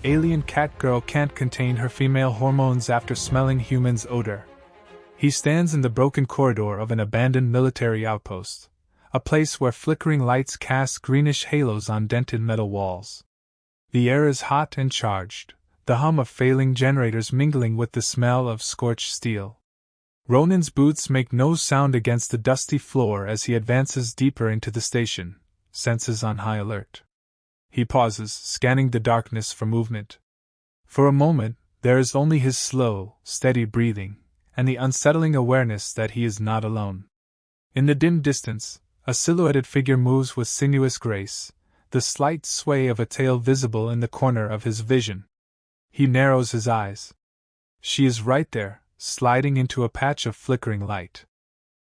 alien cat girl can't contain her female hormones after smelling humans' odor. He stands in the broken corridor of an abandoned military outpost, a place where flickering lights cast greenish halos on dented metal walls. The air is hot and charged, the hum of failing generators mingling with the smell of scorched steel. Ronan's boots make no sound against the dusty floor as he advances deeper into the station, senses on high alert. He pauses, scanning the darkness for movement. For a moment, there is only his slow, steady breathing, and the unsettling awareness that he is not alone. In the dim distance, a silhouetted figure moves with sinuous grace, the slight sway of a tail visible in the corner of his vision. He narrows his eyes. She is right there, sliding into a patch of flickering light.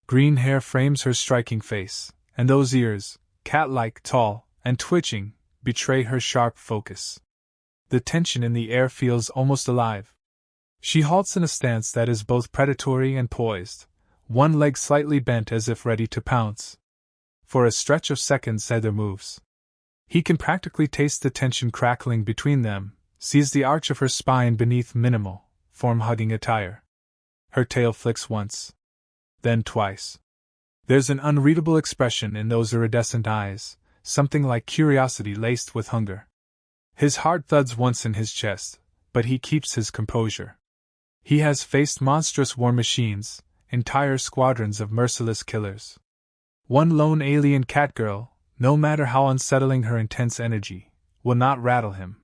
Green hair frames her striking face, and those ears, cat-like tall and twitching, betray her sharp focus. The tension in the air feels almost alive. She halts in a stance that is both predatory and poised, one leg slightly bent as if ready to pounce. For a stretch of seconds Heather moves. He can practically taste the tension crackling between them, sees the arch of her spine beneath minimal, form-hugging attire. Her tail flicks once. Then twice. There's an unreadable expression in those iridescent eyes, something like curiosity laced with hunger. His heart thuds once in his chest, but he keeps his composure. He has faced monstrous war machines, entire squadrons of merciless killers. One lone alien catgirl, no matter how unsettling her intense energy, will not rattle him.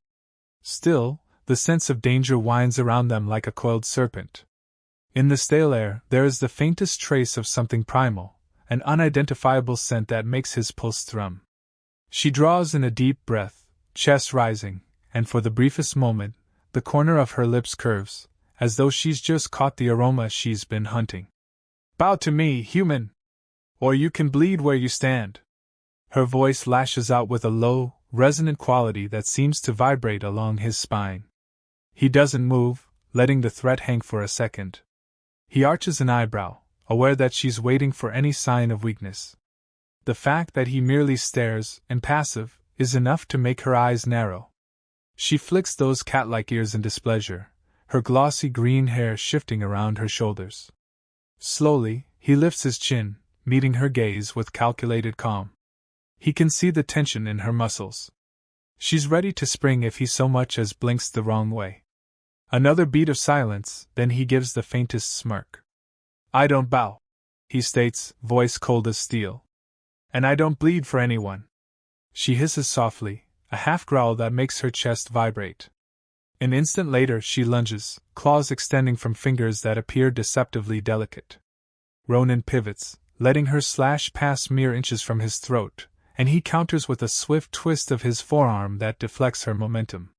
Still, the sense of danger winds around them like a coiled serpent. In the stale air, there is the faintest trace of something primal, an unidentifiable scent that makes his pulse thrum. She draws in a deep breath, chest rising, and for the briefest moment, the corner of her lips curves, as though she's just caught the aroma she's been hunting. "Bow to me, human! Or you can bleed where you stand." Her voice lashes out with a low, resonant quality that seems to vibrate along his spine. He doesn't move, letting the threat hang for a second. He arches an eyebrow, aware that she's waiting for any sign of weakness. The fact that he merely stares, impassive, is enough to make her eyes narrow. She flicks those cat-like ears in displeasure, her glossy green hair shifting around her shoulders. Slowly, he lifts his chin, meeting her gaze with calculated calm. He can see the tension in her muscles. She's ready to spring if he so much as blinks the wrong way. Another beat of silence, then he gives the faintest smirk. "I don't bow," he states, voice cold as steel. "And I don't bleed for anyone." She hisses softly, a half-growl that makes her chest vibrate. An instant later she lunges, claws extending from fingers that appear deceptively delicate. Ronan pivots, letting her slash pass mere inches from his throat, and he counters with a swift twist of his forearm that deflects her momentum.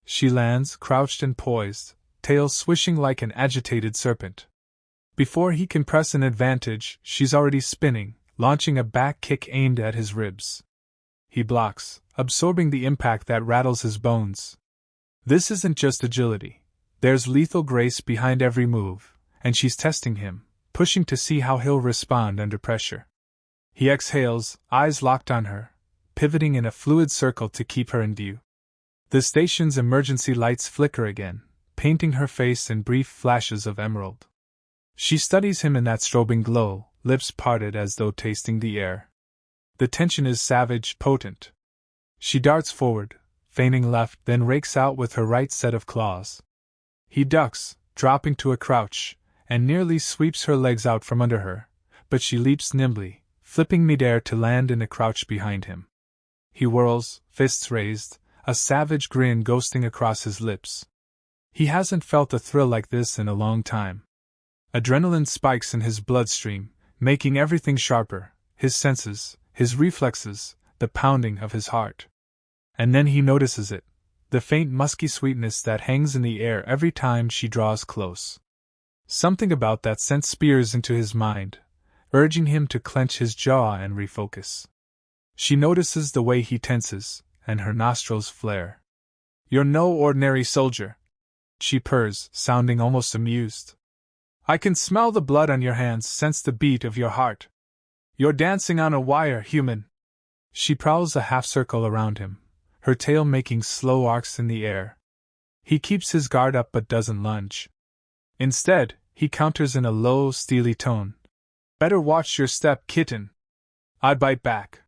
She lands, crouched and poised, tail swishing like an agitated serpent. Before he can press an advantage, she's already spinning, launching a back kick aimed at his ribs. He blocks, absorbing the impact that rattles his bones. This isn't just agility. There's lethal grace behind every move, and she's testing him, pushing to see how he'll respond under pressure. He exhales, eyes locked on her, pivoting in a fluid circle to keep her in view. The station's emergency lights flicker again, painting her face in brief flashes of emerald. She studies him in that strobing glow, lips parted as though tasting the air. The tension is savage, potent. She darts forward, feigning left, then rakes out with her right set of claws. He ducks, dropping to a crouch, and nearly sweeps her legs out from under her, but she leaps nimbly, flipping midair to land in a crouch behind him. He whirls, fists raised, a savage grin ghosting across his lips. He hasn't felt a thrill like this in a long time. Adrenaline spikes in his bloodstream, making everything sharper, his senses, his reflexes, the pounding of his heart. And then he notices it, the faint musky sweetness that hangs in the air every time she draws close. Something about that scent spears into his mind, urging him to clench his jaw and refocus. She notices the way he tenses, and her nostrils flare. "You're no ordinary soldier," she purrs, sounding almost amused. "I can smell the blood on your hands, sense the beat of your heart. You're dancing on a wire, human." She prowls a half-circle around him, her tail making slow arcs in the air, He keeps his guard up but doesn't lunge. Instead, he counters in a low, steely tone. "Better watch your step, kitten." I bite back.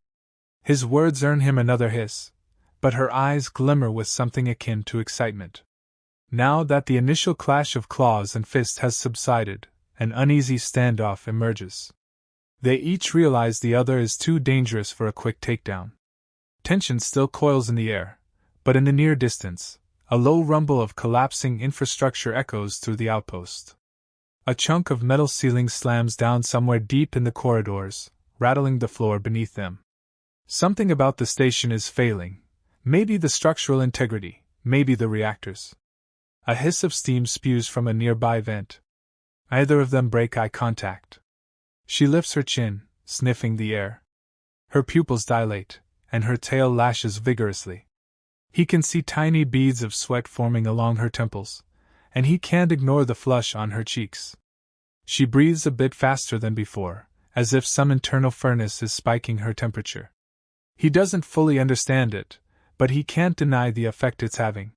His words earn him another hiss, but her eyes glimmer with something akin to excitement. Now that the initial clash of claws and fists has subsided, an uneasy standoff emerges. They each realize the other is too dangerous for a quick takedown. Tension still coils in the air, but in the near distance, a low rumble of collapsing infrastructure echoes through the outpost. A chunk of metal ceiling slams down somewhere deep in the corridors, rattling the floor beneath them. Something about the station is failing. Maybe the structural integrity, maybe the reactors. A hiss of steam spews from a nearby vent. Either of them break eye contact. She lifts her chin, sniffing the air. Her pupils dilate, and her tail lashes vigorously. He can see tiny beads of sweat forming along her temples, and he can't ignore the flush on her cheeks. She breathes a bit faster than before, as if some internal furnace is spiking her temperature. He doesn't fully understand it, but he can't deny the effect it's having.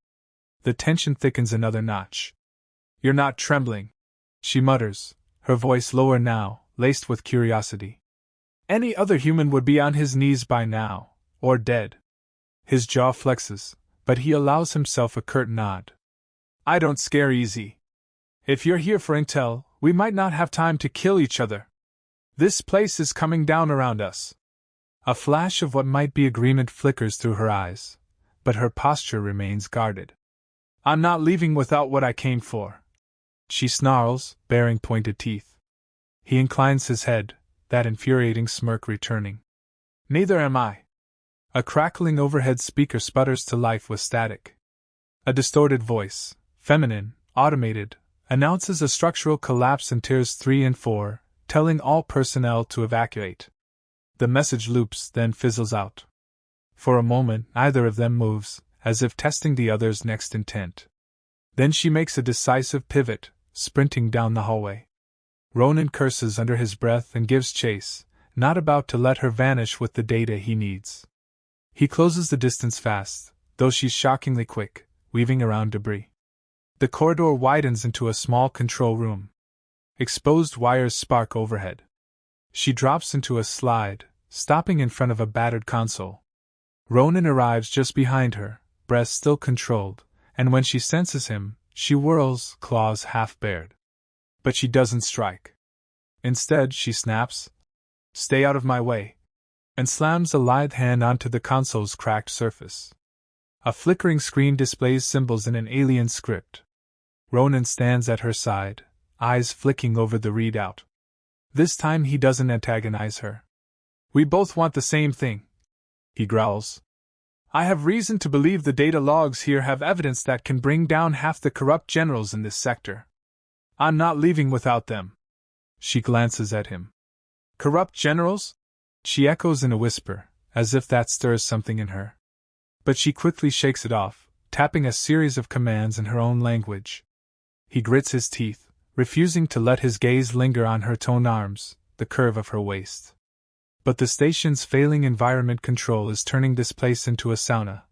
The tension thickens another notch. "You're not trembling," she mutters, her voice lower now, laced with curiosity. Any other human would be on his knees by now, or dead. His jaw flexes, but he allows himself a curt nod. "I don't scare easy. If you're here for intel, we might not have time to kill each other. This place is coming down around us." A flash of what might be agreement flickers through her eyes, but her posture remains guarded. "I'm not leaving without what I came for," she snarls, baring pointed teeth. He inclines his head, that infuriating smirk returning. "Neither am I." A crackling overhead speaker sputters to life with static. A distorted voice, feminine, automated, announces a structural collapse in tiers 3 and 4, telling all personnel to evacuate. The message loops, then fizzles out. For a moment, neither of them moves, as if testing the other's next intent. Then she makes a decisive pivot, sprinting down the hallway. Ronan curses under his breath and gives chase, not about to let her vanish with the data he needs. He closes the distance fast, though she's shockingly quick, weaving around debris. The corridor widens into a small control room. Exposed wires spark overhead. She drops into a slide, stopping in front of a battered console. Ronan arrives just behind her, breath still controlled, and when she senses him, she whirls, claws half bared. But she doesn't strike. Instead, she snaps, "Stay out of my way," and slams a lithe hand onto the console's cracked surface. A flickering screen displays symbols in an alien script. Ronan stands at her side, eyes flicking over the readout. This time he doesn't antagonize her. "We both want the same thing," he growls. "I have reason to believe the data logs here have evidence that can bring down half the corrupt generals in this sector. I'm not leaving without them." She glances at him. "Corrupt generals?" she echoes in a whisper, as if that stirs something in her. But she quickly shakes it off, tapping a series of commands in her own language. He grits his teeth, refusing to let his gaze linger on her toned arms, the curve of her waist. But the station's failing environment control is turning this place into a sauna,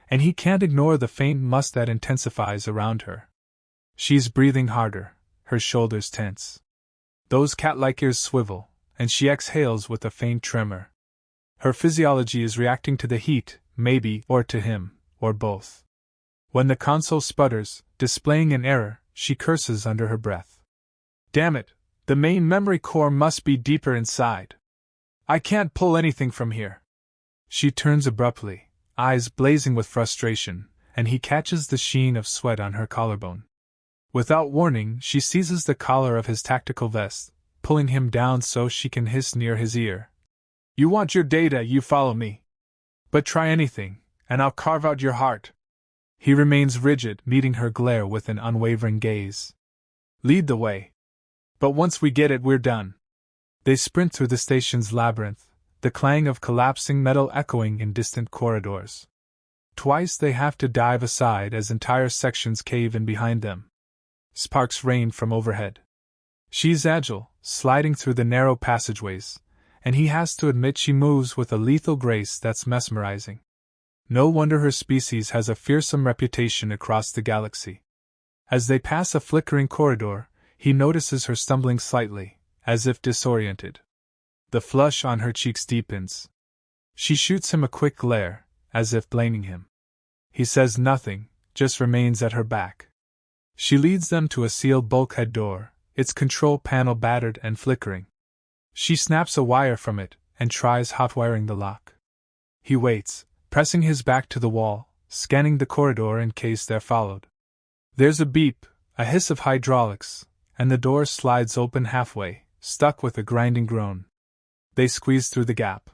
and he can't ignore the faint must that intensifies around her. She's breathing harder, her shoulders tense. Those cat-like ears swivel, and she exhales with a faint tremor. Her physiology is reacting to the heat, maybe, or to him, or both. When the console sputters, displaying an error, she curses under her breath. "Damn it, the main memory core must be deeper inside. I can't pull anything from here." She turns abruptly, eyes blazing with frustration, and he catches the sheen of sweat on her collarbone. Without warning, she seizes the collar of his tactical vest, pulling him down so she can hiss near his ear. "You want your data, you follow me. But try anything, and I'll carve out your heart." He remains rigid, meeting her glare with an unwavering gaze. "Lead the way. But once we get it, we're done." They sprint through the station's labyrinth, the clang of collapsing metal echoing in distant corridors. Twice they have to dive aside as entire sections cave in behind them. Sparks rain from overhead. She's agile, sliding through the narrow passageways, and he has to admit she moves with a lethal grace that's mesmerizing. No wonder her species has a fearsome reputation across the galaxy. As they pass a flickering corridor, he notices her stumbling slightly, as if disoriented. The flush on her cheeks deepens. She shoots him a quick glare, as if blaming him. He says nothing, just remains at her back. She leads them to a sealed bulkhead door, its control panel battered and flickering. She snaps a wire from it and tries hot-wiring the lock. He waits, pressing his back to the wall, scanning the corridor in case they're followed. There's a beep, a hiss of hydraulics, and the door slides open halfway, stuck with a grinding groan. They squeeze through the gap.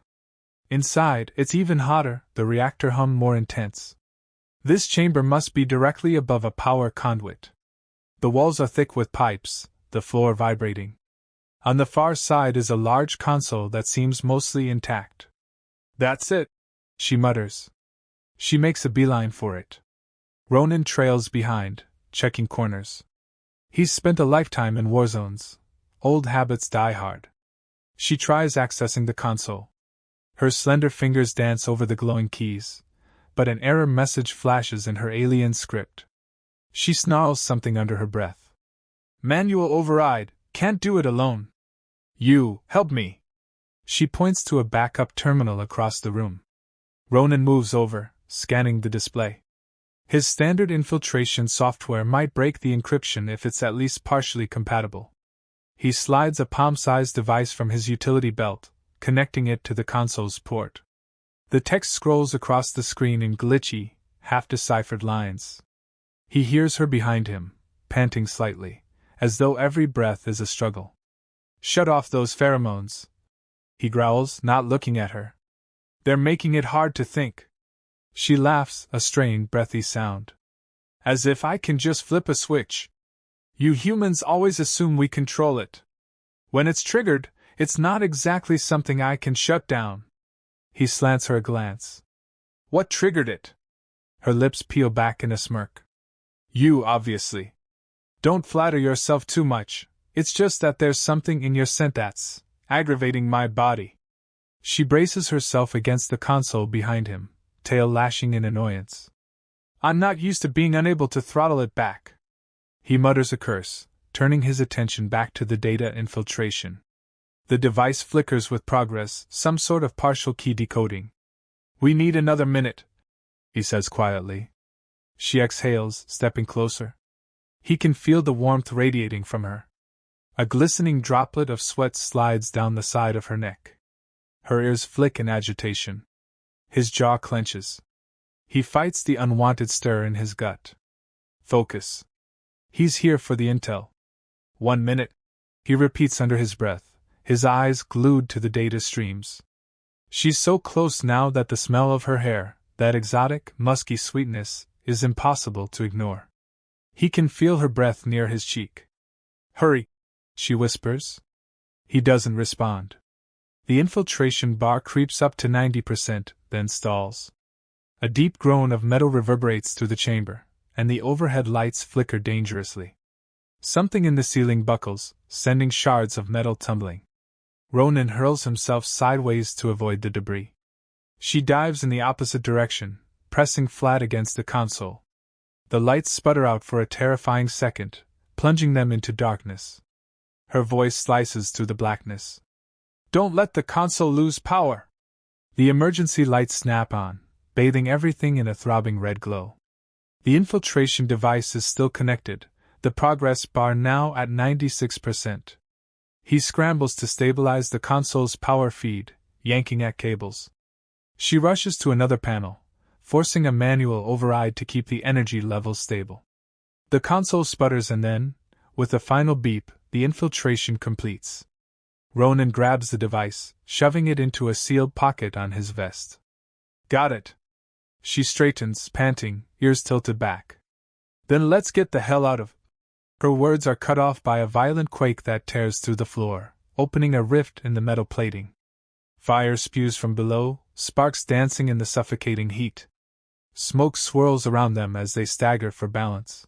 Inside, it's even hotter, the reactor hum more intense. This chamber must be directly above a power conduit. The walls are thick with pipes, the floor vibrating. On the far side is a large console that seems mostly intact. That's it, she mutters. She makes a beeline for it. Ronan trails behind, checking corners. He's spent a lifetime in war zones. Old habits die hard. She tries accessing the console. Her slender fingers dance over the glowing keys, but an error message flashes in her alien script. She snarls something under her breath. Manual override, can't do it alone. You, help me. She points to a backup terminal across the room. Ronan moves over, scanning the display. His standard infiltration software might break the encryption if it's at least partially compatible. He slides a palm-sized device from his utility belt, connecting it to the console's port. The text scrolls across the screen in glitchy, half-deciphered lines. He hears her behind him, panting slightly, as though every breath is a struggle. Shut off those pheromones, he growls, not looking at her. They're making it hard to think. She laughs, a strained, breathy sound. As if I can just flip a switch. You humans always assume we control it. When it's triggered, it's not exactly something I can shut down. He slants her a glance. What triggered it? Her lips peel back in a smirk. You, obviously. Don't flatter yourself too much. It's just that there's something in your scent that's aggravating my body. She braces herself against the console behind him, tail lashing in annoyance. I'm not used to being unable to throttle it back. He mutters a curse, turning his attention back to the data infiltration. The device flickers with progress, some sort of partial key decoding. We need another minute, he says quietly. She exhales, stepping closer. He can feel the warmth radiating from her. A glistening droplet of sweat slides down the side of her neck. Her ears flick in agitation. His jaw clenches. He fights the unwanted stir in his gut. Focus. He's here for the intel. 1 minute, he repeats under his breath, his eyes glued to the data streams. She's so close now that the smell of her hair, that exotic, musky sweetness, is impossible to ignore. He can feel her breath near his cheek. Hurry, she whispers. He doesn't respond. The infiltration bar creeps up to 90%, then stalls. A deep groan of metal reverberates through the chamber, and the overhead lights flicker dangerously. Something in the ceiling buckles, sending shards of metal tumbling. Ronan hurls himself sideways to avoid the debris. She dives in the opposite direction, pressing flat against the console. The lights sputter out for a terrifying second, plunging them into darkness. Her voice slices through the blackness. Don't let the console lose power! The emergency lights snap on, bathing everything in a throbbing red glow. The infiltration device is still connected, the progress bar now at 96%. He scrambles to stabilize the console's power feed, yanking at cables. She rushes to another panel, forcing a manual override to keep the energy levels stable. The console sputters and then, with a final beep, the infiltration completes. Ronan grabs the device, shoving it into a sealed pocket on his vest. Got it. She straightens, panting, ears tilted back. Then let's get the hell out of. Her words are cut off by a violent quake that tears through the floor, opening a rift in the metal plating. Fire spews from below, sparks dancing in the suffocating heat. Smoke swirls around them as they stagger for balance.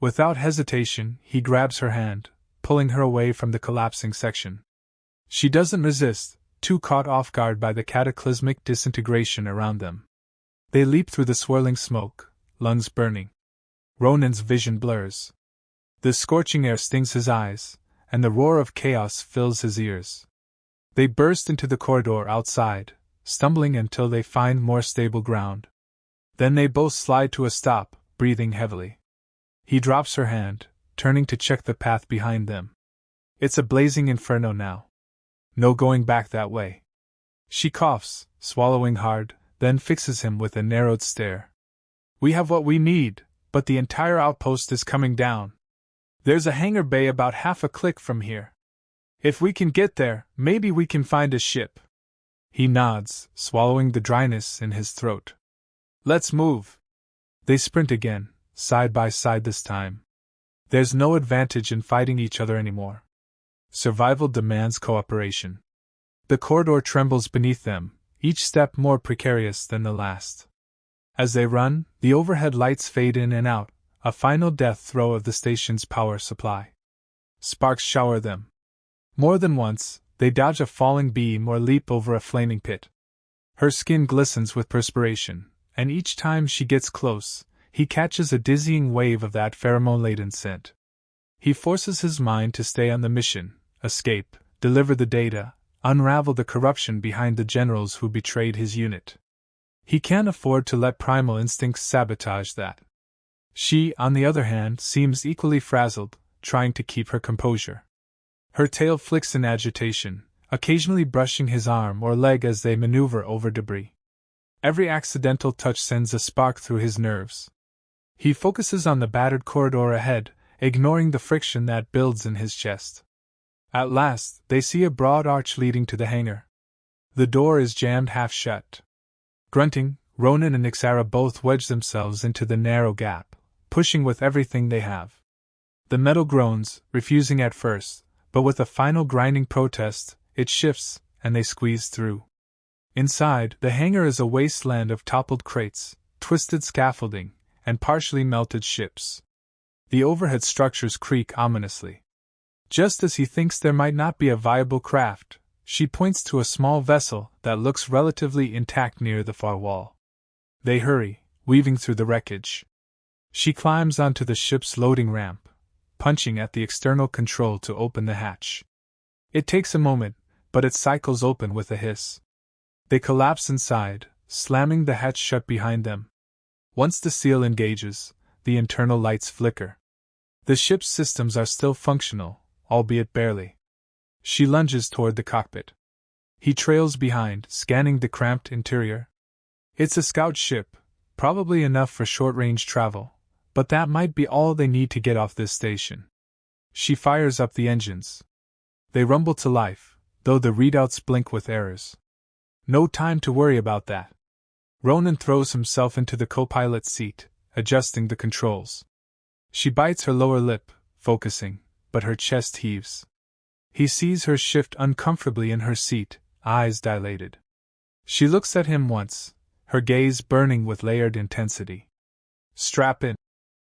Without hesitation, he grabs her hand, pulling her away from the collapsing section. She doesn't resist, too caught off guard by the cataclysmic disintegration around them. They leap through the swirling smoke, lungs burning. Ronan's vision blurs. The scorching air stings his eyes, and the roar of chaos fills his ears. They burst into the corridor outside, stumbling until they find more stable ground. Then they both slide to a stop, breathing heavily. He drops her hand, turning to check the path behind them. It's a blazing inferno now. No going back that way. She coughs, swallowing hard, then fixes him with a narrowed stare. We have what we need, but the entire outpost is coming down. There's a hangar bay about half a click from here. If we can get there, maybe we can find a ship. He nods, swallowing the dryness in his throat. Let's move. They sprint again, side by side this time. There's no advantage in fighting each other anymore. Survival demands cooperation. The corridor trembles beneath them, each step more precarious than the last. As they run, the overhead lights fade in and out, a final death throw of the station's power supply. Sparks shower them. More than once, they dodge a falling beam or leap over a flaming pit. Her skin glistens with perspiration, and each time she gets close, he catches a dizzying wave of that pheromone-laden scent. He forces his mind to stay on the mission, escape, deliver the data, unravel the corruption behind the generals who betrayed his unit. He can't afford to let primal instincts sabotage that. She, on the other hand, seems equally frazzled, trying to keep her composure. Her tail flicks in agitation, occasionally brushing his arm or leg as they maneuver over debris. Every accidental touch sends a spark through his nerves. He focuses on the battered corridor ahead, ignoring the friction that builds in his chest. At last, they see a broad arch leading to the hangar. The door is jammed half shut. Grunting, Ronan and Ixara both wedge themselves into the narrow gap, pushing with everything they have. The metal groans, refusing at first, but with a final grinding protest, it shifts, and they squeeze through. Inside, the hangar is a wasteland of toppled crates, twisted scaffolding, and partially melted ships. The overhead structures creak ominously. Just as he thinks there might not be a viable craft, she points to a small vessel that looks relatively intact near the far wall. They hurry, weaving through the wreckage. She climbs onto the ship's loading ramp, punching at the external control to open the hatch. It takes a moment, but it cycles open with a hiss. They collapse inside, slamming the hatch shut behind them. Once the seal engages, the internal lights flicker. The ship's systems are still functional, albeit barely. She lunges toward the cockpit. He trails behind, scanning the cramped interior. It's a scout ship, probably enough for short-range travel, but that might be all they need to get off this station. She fires up the engines. They rumble to life, though the readouts blink with errors. No time to worry about that. Ronan throws himself into the co-pilot's seat, adjusting the controls. She bites her lower lip, focusing, but her chest heaves. He sees her shift uncomfortably in her seat, eyes dilated. She looks at him once, her gaze burning with layered intensity. "Strap in,"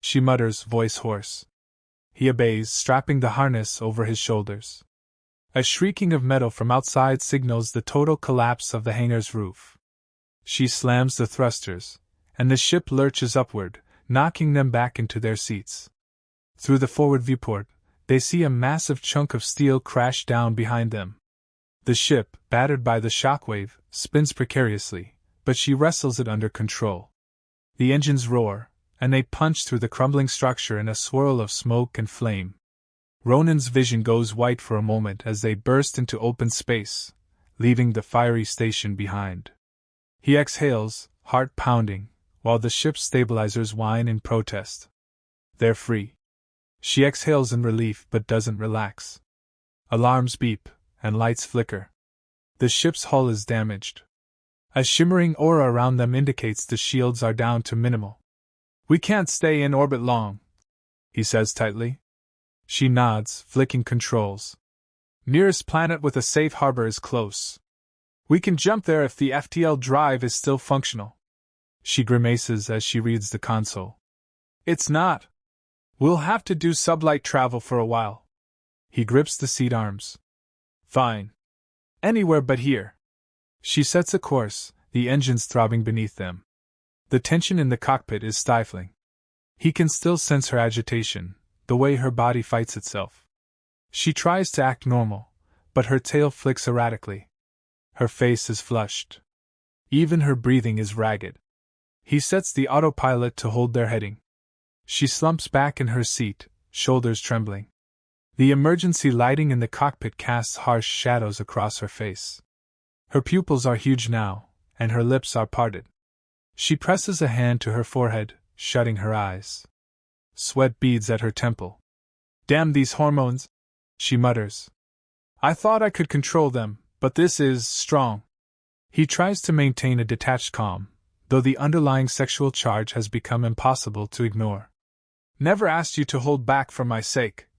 she mutters, voice hoarse. He obeys, strapping the harness over his shoulders. A shrieking of metal from outside signals the total collapse of the hangar's roof. She slams the thrusters, and the ship lurches upward, knocking them back into their seats. Through the forward viewport, they see a massive chunk of steel crash down behind them. The ship, battered by the shockwave, spins precariously, but she wrestles it under control. The engines roar, and they punch through the crumbling structure in a swirl of smoke and flame. Ronan's vision goes white for a moment as they burst into open space, leaving the fiery station behind. He exhales, heart pounding, while the ship's stabilizers whine in protest. They're free. She exhales in relief but doesn't relax. Alarms beep, and lights flicker. The ship's hull is damaged. A shimmering aura around them indicates the shields are down to minimal. "We can't stay in orbit long," he says tightly. She nods, flicking controls. "Nearest planet with a safe harbor is close. We can jump there if the FTL drive is still functional." She grimaces as she reads the console. "It's not. We'll have to do sublight travel for a while." He grips the seat arms. "Fine. Anywhere but here." She sets a course, the engines throbbing beneath them. The tension in the cockpit is stifling. He can still sense her agitation, the way her body fights itself. She tries to act normal, but her tail flicks erratically. Her face is flushed. Even her breathing is ragged. He sets the autopilot to hold their heading. She slumps back in her seat, shoulders trembling. The emergency lighting in the cockpit casts harsh shadows across her face. Her pupils are huge now, and her lips are parted. She presses a hand to her forehead, shutting her eyes. Sweat beads at her temple. "Damn these hormones," she mutters. "I thought I could control them, but this is strong." He tries to maintain a detached calm, though the underlying sexual charge has become impossible to ignore. "Never asked you to hold back for my sake,"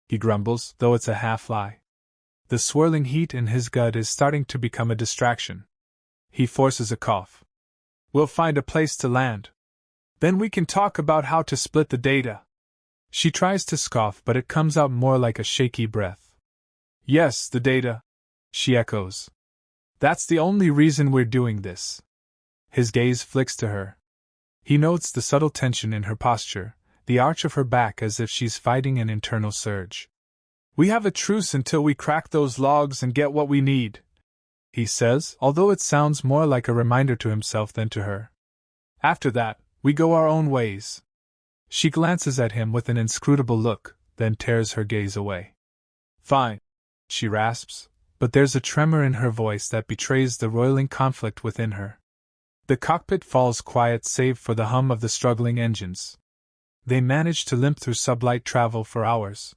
he grumbles, though it's a half-lie. The swirling heat in his gut is starting to become a distraction. He forces a cough. "We'll find a place to land. Then we can talk about how to split the data." She tries to scoff, but it comes out more like a shaky breath. "Yes, the data," she echoes. "That's the only reason we're doing this." His gaze flicks to her. He notes the subtle tension in her posture, the arch of her back as if she's fighting an internal surge. "We have a truce until we crack those logs and get what we need," he says, although it sounds more like a reminder to himself than to her. "After that, we go our own ways." She glances at him with an inscrutable look, then tears her gaze away. "Fine," she rasps, but there's a tremor in her voice that betrays the roiling conflict within her. The cockpit falls quiet save for the hum of the struggling engines. They manage to limp through sublight travel for hours.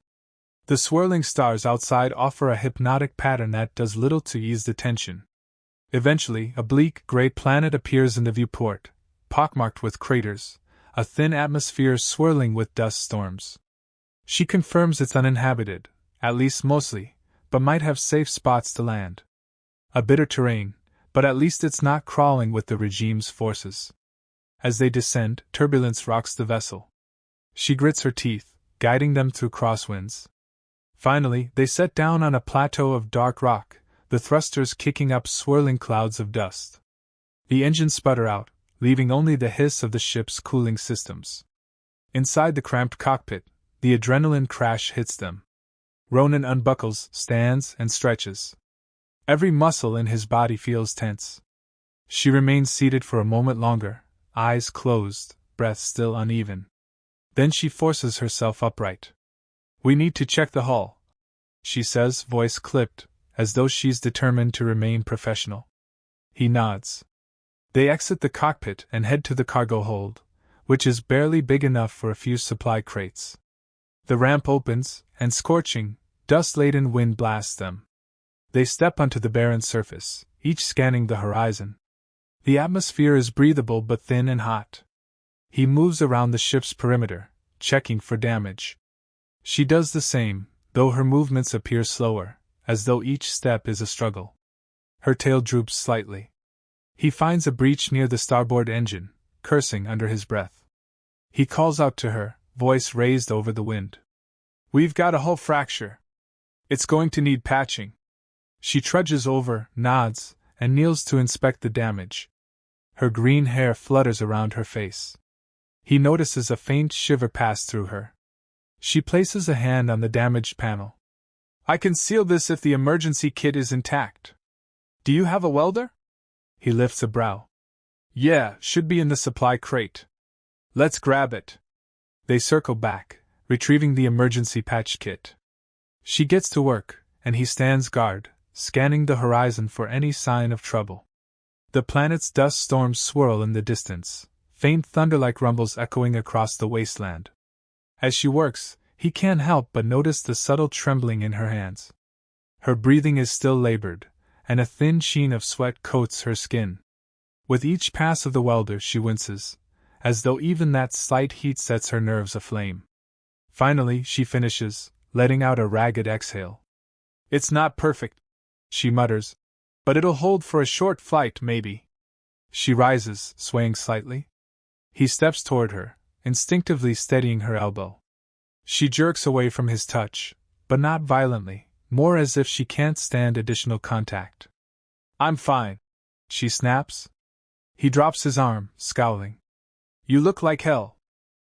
The swirling stars outside offer a hypnotic pattern that does little to ease the tension. Eventually, a bleak, gray planet appears in the viewport, pockmarked with craters, a thin atmosphere swirling with dust storms. She confirms it's uninhabited, at least mostly, but might have safe spots to land. A bitter terrain, but at least it's not crawling with the regime's forces. As they descend, turbulence rocks the vessel. She grits her teeth, guiding them through crosswinds. Finally, they set down on a plateau of dark rock, the thrusters kicking up swirling clouds of dust. The engines sputter out, leaving only the hiss of the ship's cooling systems. Inside the cramped cockpit, the adrenaline crash hits them. Ronan unbuckles, stands, and stretches. Every muscle in his body feels tense. She remains seated for a moment longer, eyes closed, breath still uneven. Then she forces herself upright. "We need to check the hull," she says, voice clipped, as though she's determined to remain professional. He nods. They exit the cockpit and head to the cargo hold, which is barely big enough for a few supply crates. The ramp opens, and scorching, dust-laden wind blasts them. They step onto the barren surface, each scanning the horizon. The atmosphere is breathable but thin and hot. He moves around the ship's perimeter, checking for damage. She does the same, though her movements appear slower, as though each step is a struggle. Her tail droops slightly. He finds a breach near the starboard engine, cursing under his breath. He calls out to her, voice raised over the wind. "We've got a hull fracture. It's going to need patching." She trudges over, nods, and kneels to inspect the damage. Her green hair flutters around her face. He notices a faint shiver pass through her. She places a hand on the damaged panel. "I can seal this if the emergency kit is intact. Do you have a welder?" He lifts a brow. "Yeah, should be in the supply crate." "Let's grab it." They circle back, retrieving the emergency patch kit. She gets to work, and he stands guard, scanning the horizon for any sign of trouble. The planet's dust storms swirl in the distance, faint thunder-like rumbles echoing across the wasteland. As she works, he can't help but notice the subtle trembling in her hands. Her breathing is still labored, and a thin sheen of sweat coats her skin. With each pass of the welder she winces, as though even that slight heat sets her nerves aflame. Finally she finishes, letting out a ragged exhale. "It's not perfect," she mutters, "but it'll hold for a short flight, maybe." She rises, swaying slightly. He steps toward her, instinctively steadying her elbow. She jerks away from his touch, but not violently, more as if she can't stand additional contact. "I'm fine," she snaps. He drops his arm, scowling. You look like hell.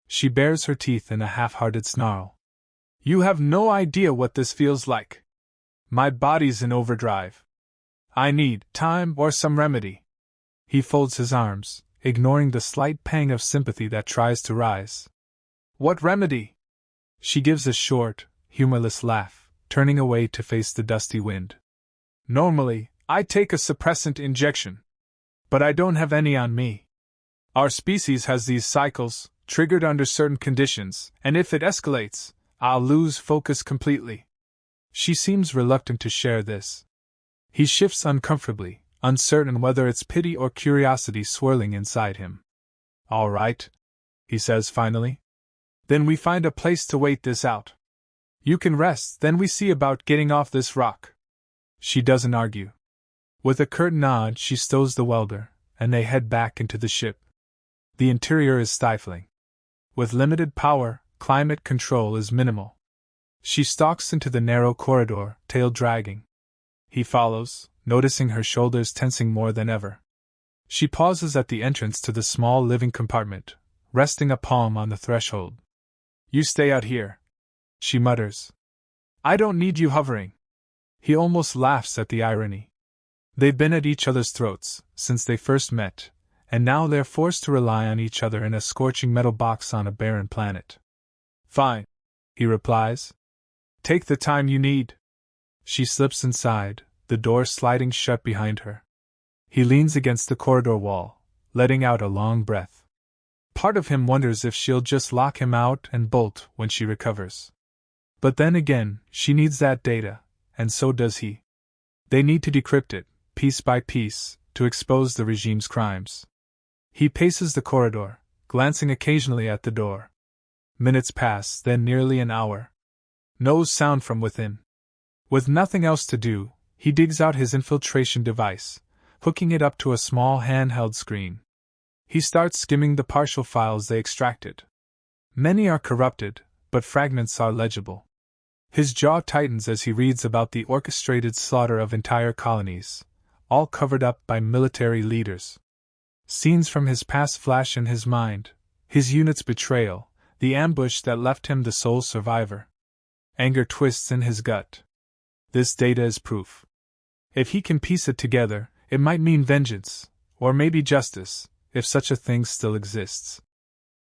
She bares her teeth in a half-hearted snarl. You have no idea what this feels like. My body's in overdrive. I need time or some remedy. He folds his arms, ignoring the slight pang of sympathy that tries to rise. What remedy? She gives a short, humorless laugh, turning away to face the dusty wind. Normally, I take a suppressant injection. But I don't have any on me. Our species has these cycles, triggered under certain conditions, and if it escalates, I'll lose focus completely. She seems reluctant to share this. He shifts uncomfortably, uncertain whether it's pity or curiosity swirling inside him. All right, he says finally. Then we find a place to wait this out. You can rest, then we see about getting off this rock. She doesn't argue. With a curt nod, she stows the welder, and they head back into the ship. The interior is stifling. With limited power, climate control is minimal. She stalks into the narrow corridor, tail dragging. He follows, noticing her shoulders tensing more than ever. She pauses at the entrance to the small living compartment, resting a palm on the threshold. You stay out here, she mutters. I don't need you hovering. He almost laughs at the irony. They've been at each other's throats since they first met, and now they're forced to rely on each other in a scorching metal box on a barren planet. Fine, he replies. Take the time you need. She slips inside, the door sliding shut behind her. He leans against the corridor wall, letting out a long breath. Part of him wonders if she'll just lock him out and bolt when she recovers. But then again, she needs that data, and so does he. They need to decrypt it, piece by piece, to expose the regime's crimes. He paces the corridor, glancing occasionally at the door. Minutes pass, then nearly an hour. No sound from within. With nothing else to do, he digs out his infiltration device, hooking it up to a small handheld screen. He starts skimming the partial files they extracted. Many are corrupted, but fragments are legible. His jaw tightens as he reads about the orchestrated slaughter of entire colonies, all covered up by military leaders. Scenes from his past flash in his mind, his unit's betrayal, the ambush that left him the sole survivor. Anger twists in his gut. This data is proof. If he can piece it together, it might mean vengeance, or maybe justice, if such a thing still exists.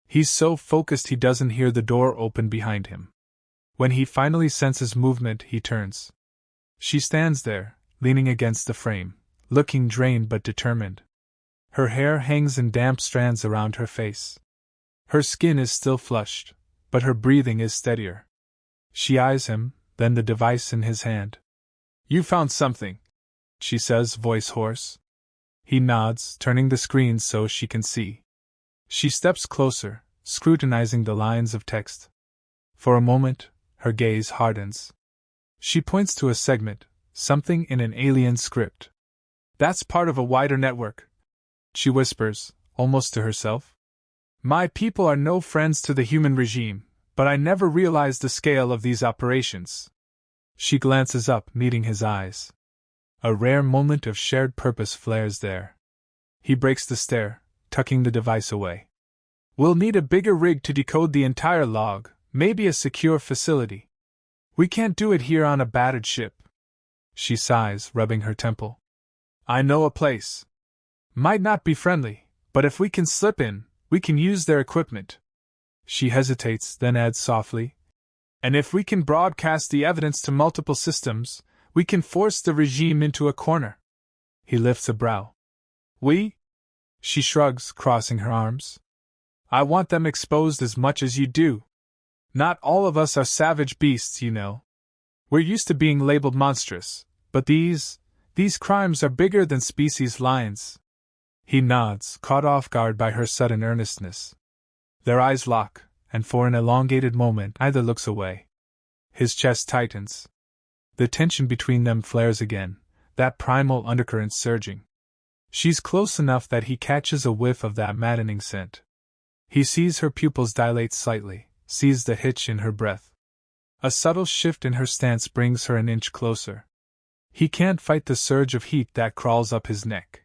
He's so focused he doesn't hear the door open behind him. When he finally senses movement, he turns. She stands there, leaning against the frame, looking drained but determined. Her hair hangs in damp strands around her face. Her skin is still flushed, but her breathing is steadier. She eyes him, then the device in his hand. You found something, she says, voice hoarse. He nods, turning the screen so she can see. She steps closer, scrutinizing the lines of text. For a moment, her gaze hardens. She points to a segment, something in an alien script. That's part of a wider network, she whispers, almost to herself. My people are no friends to the human regime, but I never realized the scale of these operations. She glances up, meeting his eyes. A rare moment of shared purpose flares there. He breaks the stare, tucking the device away. We'll need a bigger rig to decode the entire log, maybe a secure facility. We can't do it here on a battered ship. She sighs, rubbing her temple. I know a place. Might not be friendly, but if we can slip in, we can use their equipment. She hesitates, then adds softly, and if we can broadcast the evidence to multiple systems, we can force the regime into a corner. He lifts a brow. We? She shrugs, crossing her arms. I want them exposed as much as you do. Not all of us are savage beasts, you know. We're used to being labeled monstrous, but these crimes are bigger than species lines. He nods, caught off guard by her sudden earnestness. Their eyes lock, and for an elongated moment either looks away. His chest tightens. The tension between them flares again, that primal undercurrent surging. She's close enough that he catches a whiff of that maddening scent. He sees her pupils dilate slightly, sees the hitch in her breath. A subtle shift in her stance brings her an inch closer. He can't fight the surge of heat that crawls up his neck.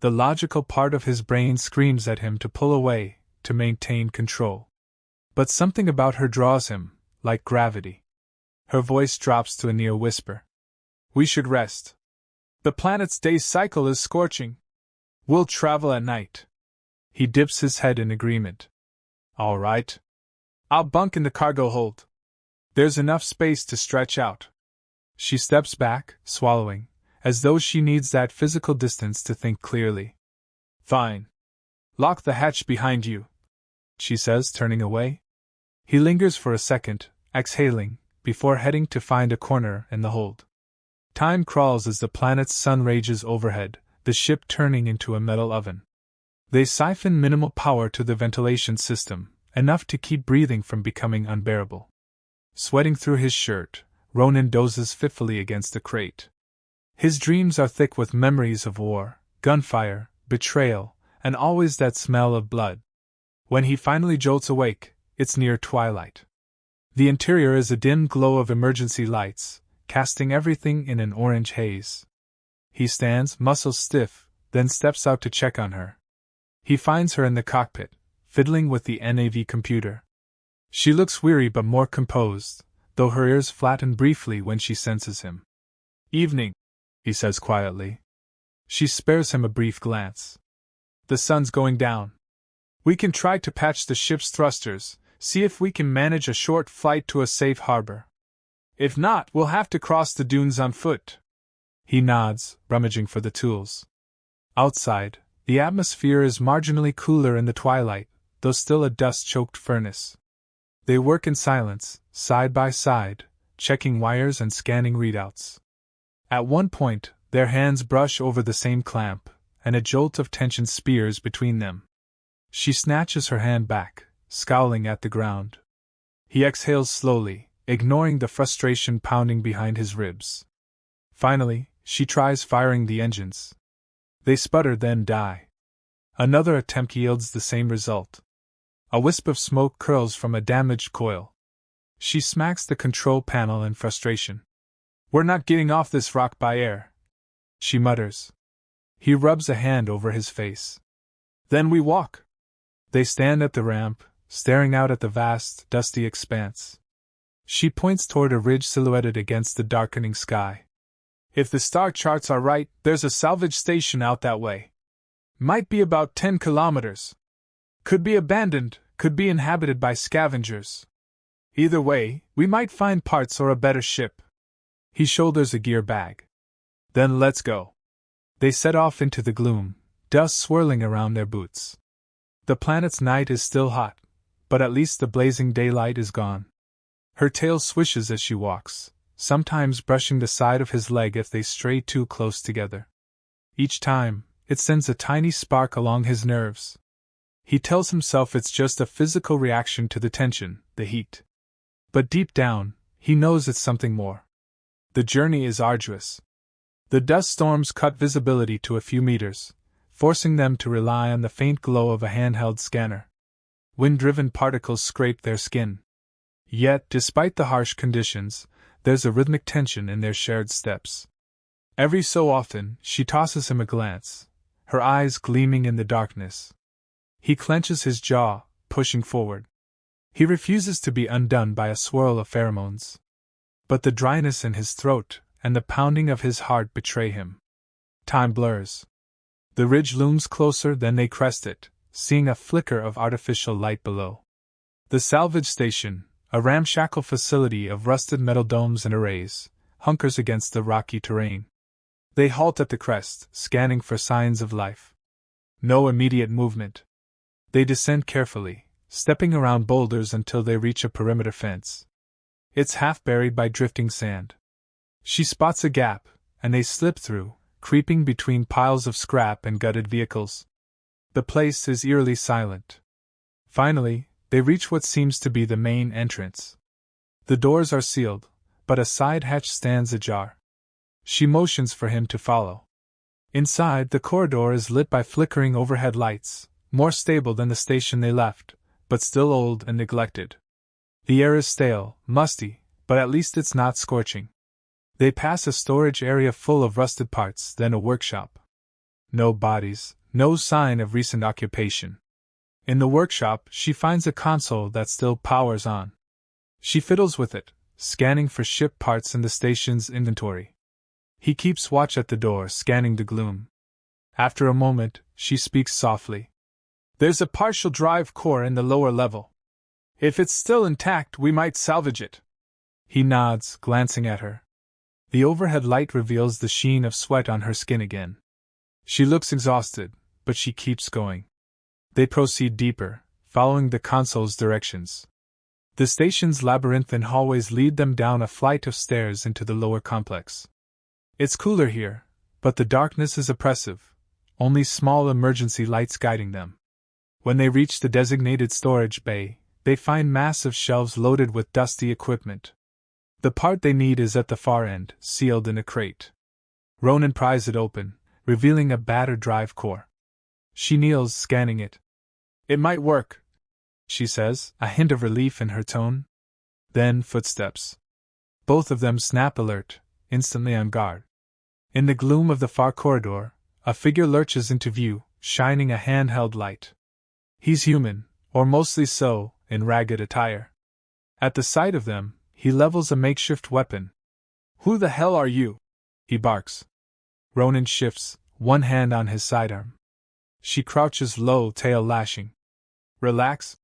The logical part of his brain screams at him to pull away, to maintain control. But something about her draws him, like gravity. Her voice drops to a near whisper. We should rest. The planet's day cycle is scorching. We'll travel at night. He dips his head in agreement. All right. I'll bunk in the cargo hold. There's enough space to stretch out. She steps back, swallowing, as though she needs that physical distance to think clearly. Fine. Lock the hatch behind you, she says, turning away. He lingers for a second, exhaling, before heading to find a corner in the hold. Time crawls as the planet's sun rages overhead, the ship turning into a metal oven. They siphon minimal power to the ventilation system, enough to keep breathing from becoming unbearable. Sweating through his shirt, Ronan dozes fitfully against the crate. His dreams are thick with memories of war, gunfire, betrayal, and always that smell of blood. When he finally jolts awake, it's near twilight. The interior is a dim glow of emergency lights, casting everything in an orange haze. He stands, muscles stiff, then steps out to check on her. He finds her in the cockpit, fiddling with the NAV computer. She looks weary but more composed, though her ears flatten briefly when she senses him. Evening, he says quietly. She spares him a brief glance. The sun's going down. We can try to patch the ship's thrusters, see if we can manage a short flight to a safe harbor. If not, we'll have to cross the dunes on foot. He nods, rummaging for the tools. Outside, the atmosphere is marginally cooler in the twilight, though still a dust-choked furnace. They work in silence, side by side, checking wires and scanning readouts. At one point, their hands brush over the same clamp, and a jolt of tension spears between them. She snatches her hand back, scowling at the ground. He exhales slowly, ignoring the frustration pounding behind his ribs. Finally, she tries firing the engines. They sputter, then die. Another attempt yields the same result. A wisp of smoke curls from a damaged coil. She smacks the control panel in frustration. We're not getting off this rock by air, she mutters. He rubs a hand over his face. Then we walk. They stand at the ramp, staring out at the vast, dusty expanse. She points toward a ridge silhouetted against the darkening sky. If the star charts are right, there's a salvage station out that way. Might be about 10 kilometers. Could be abandoned, could be inhabited by scavengers. Either way, we might find parts or a better ship. He shoulders a gear bag. Then let's go. They set off into the gloom, dust swirling around their boots. The planet's night is still hot, but at least the blazing daylight is gone. Her tail swishes as she walks, sometimes brushing the side of his leg if they stray too close together. Each time, it sends a tiny spark along his nerves. He tells himself it's just a physical reaction to the tension, the heat. But deep down, he knows it's something more. The journey is arduous. The dust storms cut visibility to a few meters, forcing them to rely on the faint glow of a handheld scanner. Wind-driven particles scrape their skin. Yet, despite the harsh conditions, there's a rhythmic tension in their shared steps. Every so often, she tosses him a glance, her eyes gleaming in the darkness. He clenches his jaw, pushing forward. He refuses to be undone by a swirl of pheromones. But the dryness in his throat and the pounding of his heart betray him. Time blurs. The ridge looms closer, then they crest it, seeing a flicker of artificial light below. The salvage station, a ramshackle facility of rusted metal domes and arrays, hunkers against the rocky terrain. They halt at the crest, scanning for signs of life. No immediate movement. They descend carefully, stepping around boulders until they reach a perimeter fence. It's half buried by drifting sand. She spots a gap, and they slip through, creeping between piles of scrap and gutted vehicles. The place is eerily silent. Finally, they reach what seems to be the main entrance. The doors are sealed, but a side hatch stands ajar. She motions for him to follow. Inside, the corridor is lit by flickering overhead lights, more stable than the station they left, but still old and neglected. The air is stale, musty, but at least it's not scorching. They pass a storage area full of rusted parts, then a workshop. No bodies, no sign of recent occupation. In the workshop, she finds a console that still powers on. She fiddles with it, scanning for ship parts in the station's inventory. He keeps watch at the door, scanning the gloom. After a moment, she speaks softly. There's a partial drive core in the lower level. If it's still intact, we might salvage it. He nods, glancing at her. The overhead light reveals the sheen of sweat on her skin again. She looks exhausted, but she keeps going. They proceed deeper, following the console's directions. The station's labyrinthine hallways lead them down a flight of stairs into the lower complex. It's cooler here, but the darkness is oppressive, only small emergency lights guiding them. When they reach the designated storage bay, they find massive shelves loaded with dusty equipment. The part they need is at the far end, sealed in a crate. Ronan pries it open, revealing a battered drive core. She kneels, scanning it. It might work, she says, a hint of relief in her tone. Then footsteps. Both of them snap alert, instantly on guard. In the gloom of the far corridor, a figure lurches into view, shining a handheld light. He's human, or mostly so, in ragged attire. At the sight of them, he levels a makeshift weapon. Who the hell are you? He barks. Ronan shifts, one hand on his sidearm. She crouches low, tail lashing. Relax,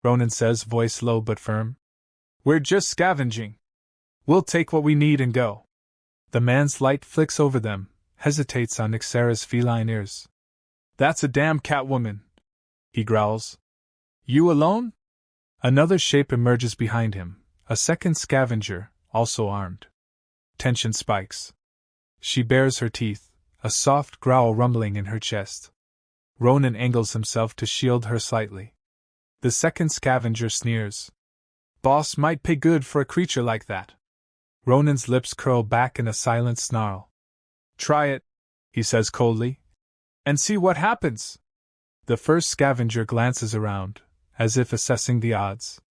Ronan says, voice low but firm. We're just scavenging. We'll take what we need and go. The man's light flicks over them, hesitates on Nyxera's feline ears. That's a damn Catwoman, he growls. You alone? Another shape emerges behind him, a second scavenger, also armed. Tension spikes. She bares her teeth, a soft growl rumbling in her chest. Ronan angles himself to shield her slightly. The second scavenger sneers. Boss might pay good for a creature like that. Ronan's lips curl back in a silent snarl. Try it, he says coldly, and see what happens. The first scavenger glances around, as if assessing the odds.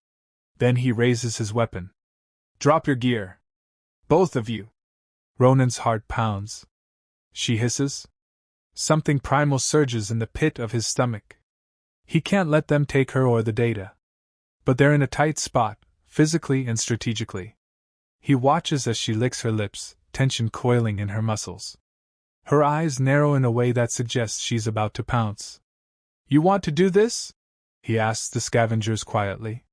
Then he raises his weapon. Drop your gear. Both of you. Ronan's heart pounds. She hisses. Something primal surges in the pit of his stomach. He can't let them take her or the data. But they're in a tight spot, physically and strategically. He watches as she licks her lips, tension coiling in her muscles. Her eyes narrow in a way that suggests she's about to pounce. You want to do this? He asks the scavengers quietly.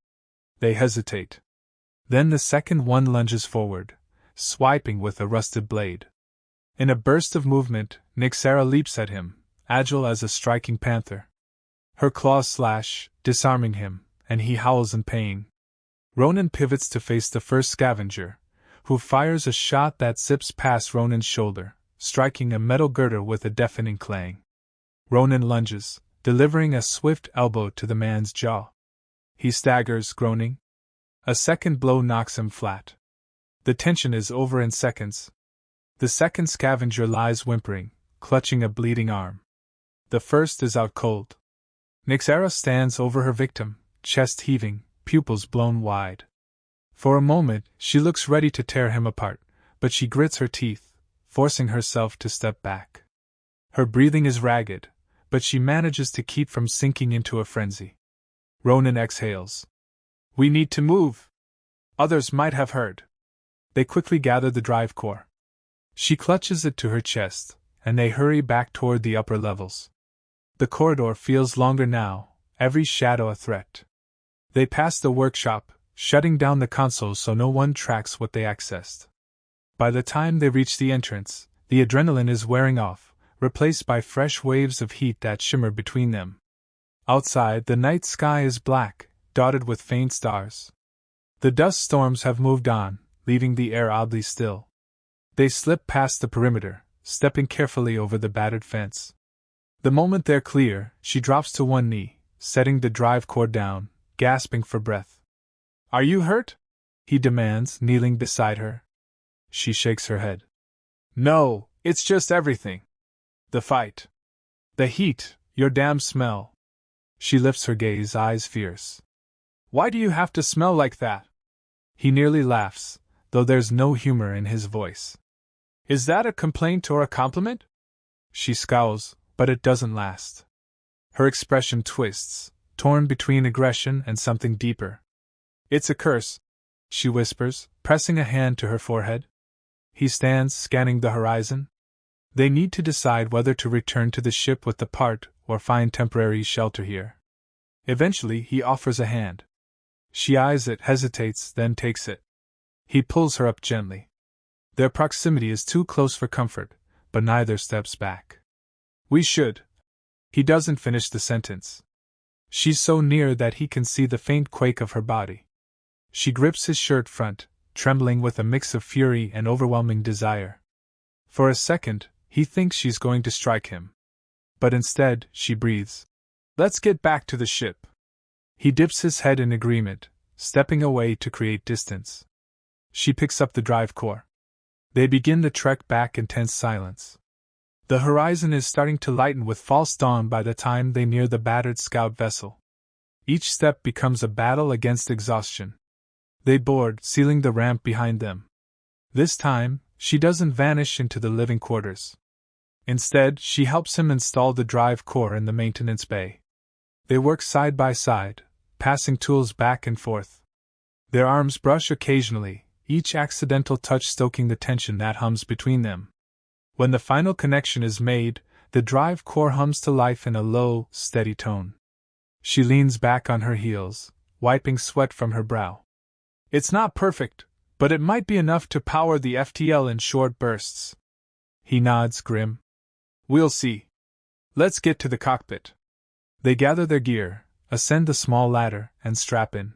They hesitate. Then the second one lunges forward, swiping with a rusted blade. In a burst of movement, Nyxera leaps at him, agile as a striking panther. Her claws slash, disarming him, and he howls in pain. Ronan pivots to face the first scavenger, who fires a shot that zips past Ronan's shoulder, striking a metal girder with a deafening clang. Ronan lunges, delivering a swift elbow to the man's jaw. He staggers, groaning. A second blow knocks him flat. The tension is over in seconds. The second scavenger lies whimpering, clutching a bleeding arm. The first is out cold. Nyxera stands over her victim, chest heaving, pupils blown wide. For a moment, she looks ready to tear him apart, but she grits her teeth, forcing herself to step back. Her breathing is ragged, but she manages to keep from sinking into a frenzy. Ronan exhales. We need to move. Others might have heard. They quickly gather the drive core. She clutches it to her chest, and they hurry back toward the upper levels. The corridor feels longer now, every shadow a threat. They pass the workshop, shutting down the consoles so no one tracks what they accessed. By the time they reach the entrance, the adrenaline is wearing off, replaced by fresh waves of heat that shimmer between them. Outside, the night sky is black, dotted with faint stars. The dust storms have moved on, leaving the air oddly still. They slip past the perimeter, stepping carefully over the battered fence. The moment they're clear, she drops to one knee, setting the drive core down, gasping for breath. Are you hurt? He demands, kneeling beside her. She shakes her head. No, it's just everything. The fight. The heat, your damn smell. She lifts her gaze, eyes fierce. Why do you have to smell like that? He nearly laughs, though there's no humor in his voice. Is that a complaint or a compliment? She scowls, but it doesn't last. Her expression twists, torn between aggression and something deeper. "It's a curse," she whispers, pressing a hand to her forehead. He stands, scanning the horizon. They need to decide whether to return to the ship with the part or find temporary shelter here. Eventually, he offers a hand. She eyes it, hesitates, then takes it. He pulls her up gently. Their proximity is too close for comfort, but neither steps back. "We should." He doesn't finish the sentence. She's so near that he can see the faint quake of her body. She grips his shirt front, trembling with a mix of fury and overwhelming desire. For a second, he thinks she's going to strike him. But instead, she breathes. "Let's get back to the ship." He dips his head in agreement, stepping away to create distance. She picks up the drive core. They begin the trek back in tense silence. The horizon is starting to lighten with false dawn by the time they near the battered scout vessel. Each step becomes a battle against exhaustion. They board, sealing the ramp behind them. This time, she doesn't vanish into the living quarters. Instead, she helps him install the drive core in the maintenance bay. They work side by side, passing tools back and forth. Their arms brush occasionally, each accidental touch stoking the tension that hums between them. When the final connection is made, the drive core hums to life in a low, steady tone. She leans back on her heels, wiping sweat from her brow. "It's not perfect, but it might be enough to power the FTL in short bursts." He nods, grim. "We'll see. Let's get to the cockpit." They gather their gear, ascend the small ladder, and strap in.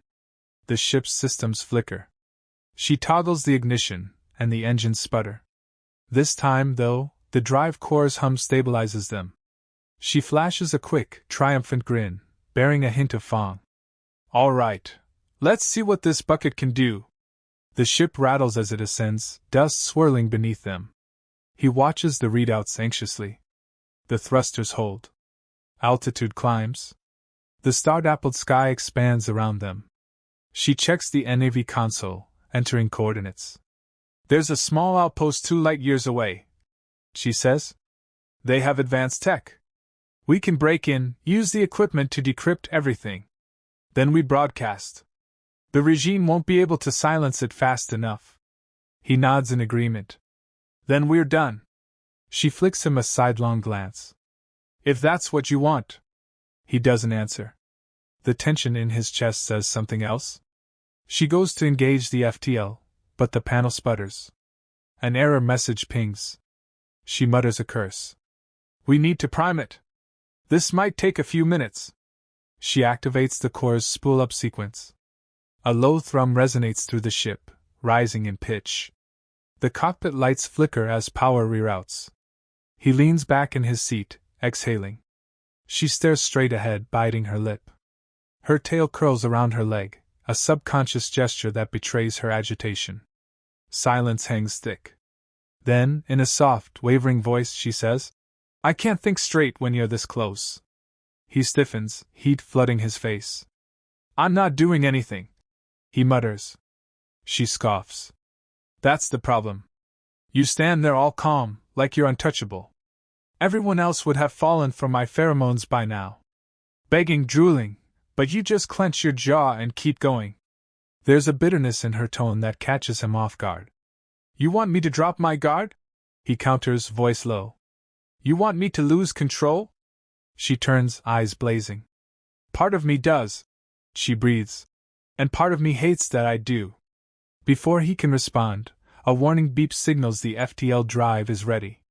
The ship's systems flicker. She toggles the ignition, and the engines sputter. This time, though, the drive core's hum stabilizes them. She flashes a quick, triumphant grin, bearing a hint of fong. "All right. Let's see what this bucket can do." The ship rattles as it ascends, dust swirling beneath them. He watches the readouts anxiously. The thrusters hold. Altitude climbs. The star-dappled sky expands around them. She checks the NAV console, entering coordinates. "There's a small outpost 2 light-years away," she says. "They have advanced tech. We can break in, use the equipment to decrypt everything. Then we broadcast. The regime won't be able to silence it fast enough." He nods in agreement. "Then we're done." She flicks him a sidelong glance. "If that's what you want." He doesn't answer. The tension in his chest says something else. She goes to engage the FTL, but the panel sputters. An error message pings. She mutters a curse. "We need to prime it. This might take a few minutes." She activates the core's spool-up sequence. A low thrum resonates through the ship, rising in pitch. The cockpit lights flicker as power reroutes. He leans back in his seat, exhaling. She stares straight ahead, biting her lip. Her tail curls around her leg, a subconscious gesture that betrays her agitation. Silence hangs thick. Then, in a soft, wavering voice, she says, "I can't think straight when you're this close." He stiffens, heat flooding his face. "I'm not doing anything," he mutters. She scoffs. "That's the problem. You stand there all calm, like you're untouchable. Everyone else would have fallen for my pheromones by now. Begging, drooling, but you just clench your jaw and keep going." There's a bitterness in her tone that catches him off guard. "You want me to drop my guard?" he counters, voice low. "You want me to lose control?" She turns, eyes blazing. "Part of me does," she breathes. "And part of me hates that I do." Before he can respond, a warning beep signals the FTL drive is ready.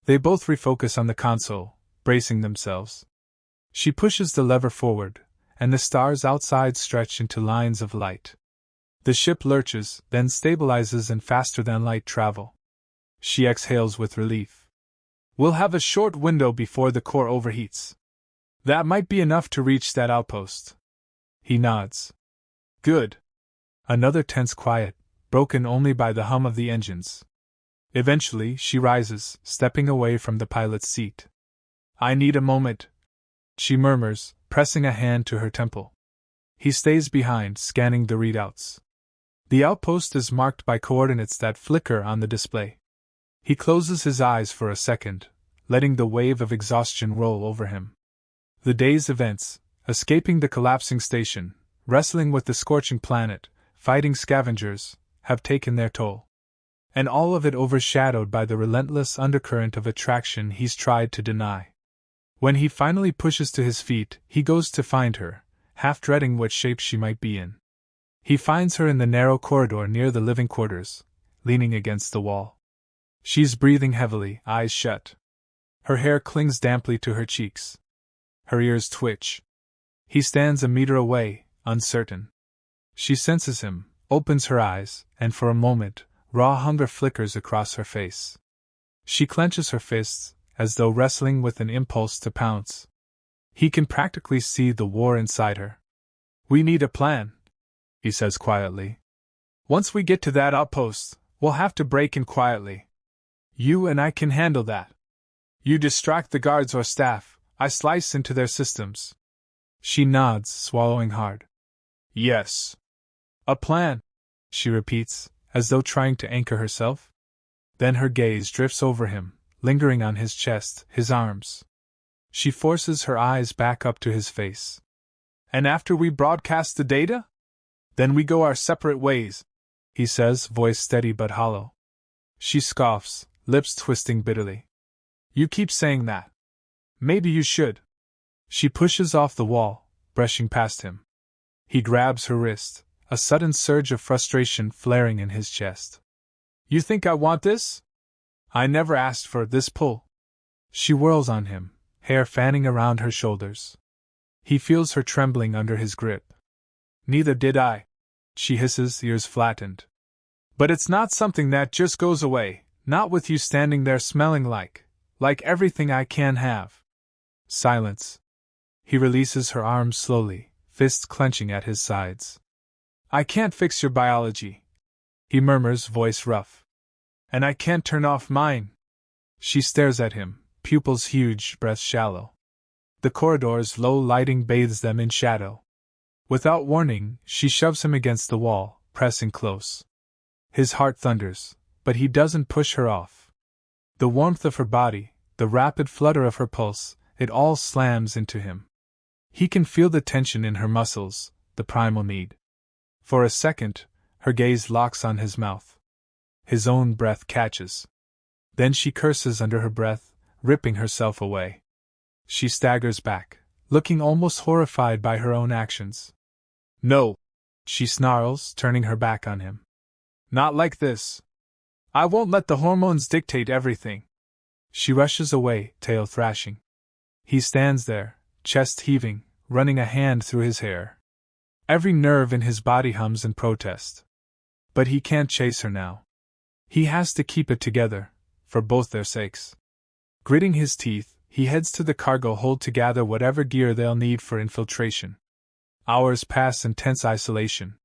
They both refocus on the console, bracing themselves. She pushes the lever forward, and the stars outside stretch into lines of light. The ship lurches, then stabilizes in faster-than-light travel. She exhales with relief. "We'll have a short window before the core overheats. That might be enough to reach that outpost." He nods. "Good." Another tense quiet, broken only by the hum of the engines. Eventually, she rises, stepping away from the pilot's seat. "I need a moment," she murmurs, pressing a hand to her temple. He stays behind, scanning the readouts. The outpost is marked by coordinates that flicker on the display. He closes his eyes for a second, letting the wave of exhaustion roll over him. The day's events, escaping the collapsing station, wrestling with the scorching planet, fighting scavengers, have taken their toll. And all of it overshadowed by the relentless undercurrent of attraction he's tried to deny. When he finally pushes to his feet, he goes to find her, half dreading what shape she might be in. He finds her in the narrow corridor near the living quarters, leaning against the wall. She's breathing heavily, eyes shut. Her hair clings damply to her cheeks. Her ears twitch. He stands a meter away, uncertain. She senses him, opens her eyes, and for a moment, raw hunger flickers across her face. She clenches her fists, as though wrestling with an impulse to pounce. He can practically see the war inside her. "We need a plan," he says quietly. "Once we get to that outpost, we'll have to break in quietly. You and I can handle that. You distract the guards or staff, I slice into their systems." She nods, swallowing hard. "Yes. A plan," she repeats, as though trying to anchor herself. Then her gaze drifts over him, lingering on his chest, his arms. She forces her eyes back up to his face. "And after we broadcast the data? Then we go our separate ways," he says, voice steady but hollow. She scoffs, lips twisting bitterly. "You keep saying that. Maybe you should." She pushes off the wall, brushing past him. He grabs her wrist, a sudden surge of frustration flaring in his chest. "You think I want this? I never asked for this pull." She whirls on him, hair fanning around her shoulders. He feels her trembling under his grip. "Neither did I," she hisses, ears flattened. "But it's not something that just goes away, not with you standing there smelling like everything I can have." Silence. He releases her arms slowly, fists clenching at his sides. "I can't fix your biology," he murmurs, voice rough. "And I can't turn off mine." She stares at him, pupils huge, breath shallow. The corridor's low lighting bathes them in shadow. Without warning, she shoves him against the wall, pressing close. His heart thunders, but he doesn't push her off. The warmth of her body, the rapid flutter of her pulse, it all slams into him. He can feel the tension in her muscles, the primal need. For a second, her gaze locks on his mouth. His own breath catches. Then she curses under her breath, ripping herself away. She staggers back, looking almost horrified by her own actions. "No," she snarls, turning her back on him. "Not like this. I won't let the hormones dictate everything." She rushes away, tail thrashing. He stands there, chest heaving, running a hand through his hair. Every nerve in his body hums in protest. But he can't chase her now. He has to keep it together, for both their sakes. Gritting his teeth, he heads to the cargo hold to gather whatever gear they'll need for infiltration. Hours pass in tense isolation.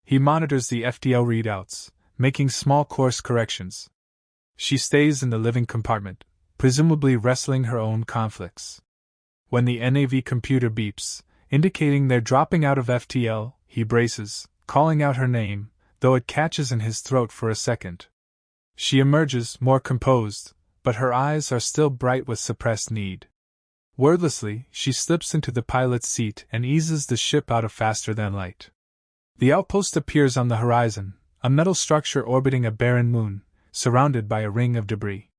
He monitors the FTL readouts, making small course corrections. She stays in the living compartment, presumably wrestling her own conflicts. When the NAV computer beeps, indicating they're dropping out of FTL, he braces, calling out her name, though it catches in his throat for a second. She emerges, more composed, but her eyes are still bright with suppressed need. Wordlessly, she slips into the pilot's seat and eases the ship out of faster than light. The outpost appears on the horizon, a metal structure orbiting a barren moon, surrounded by a ring of debris.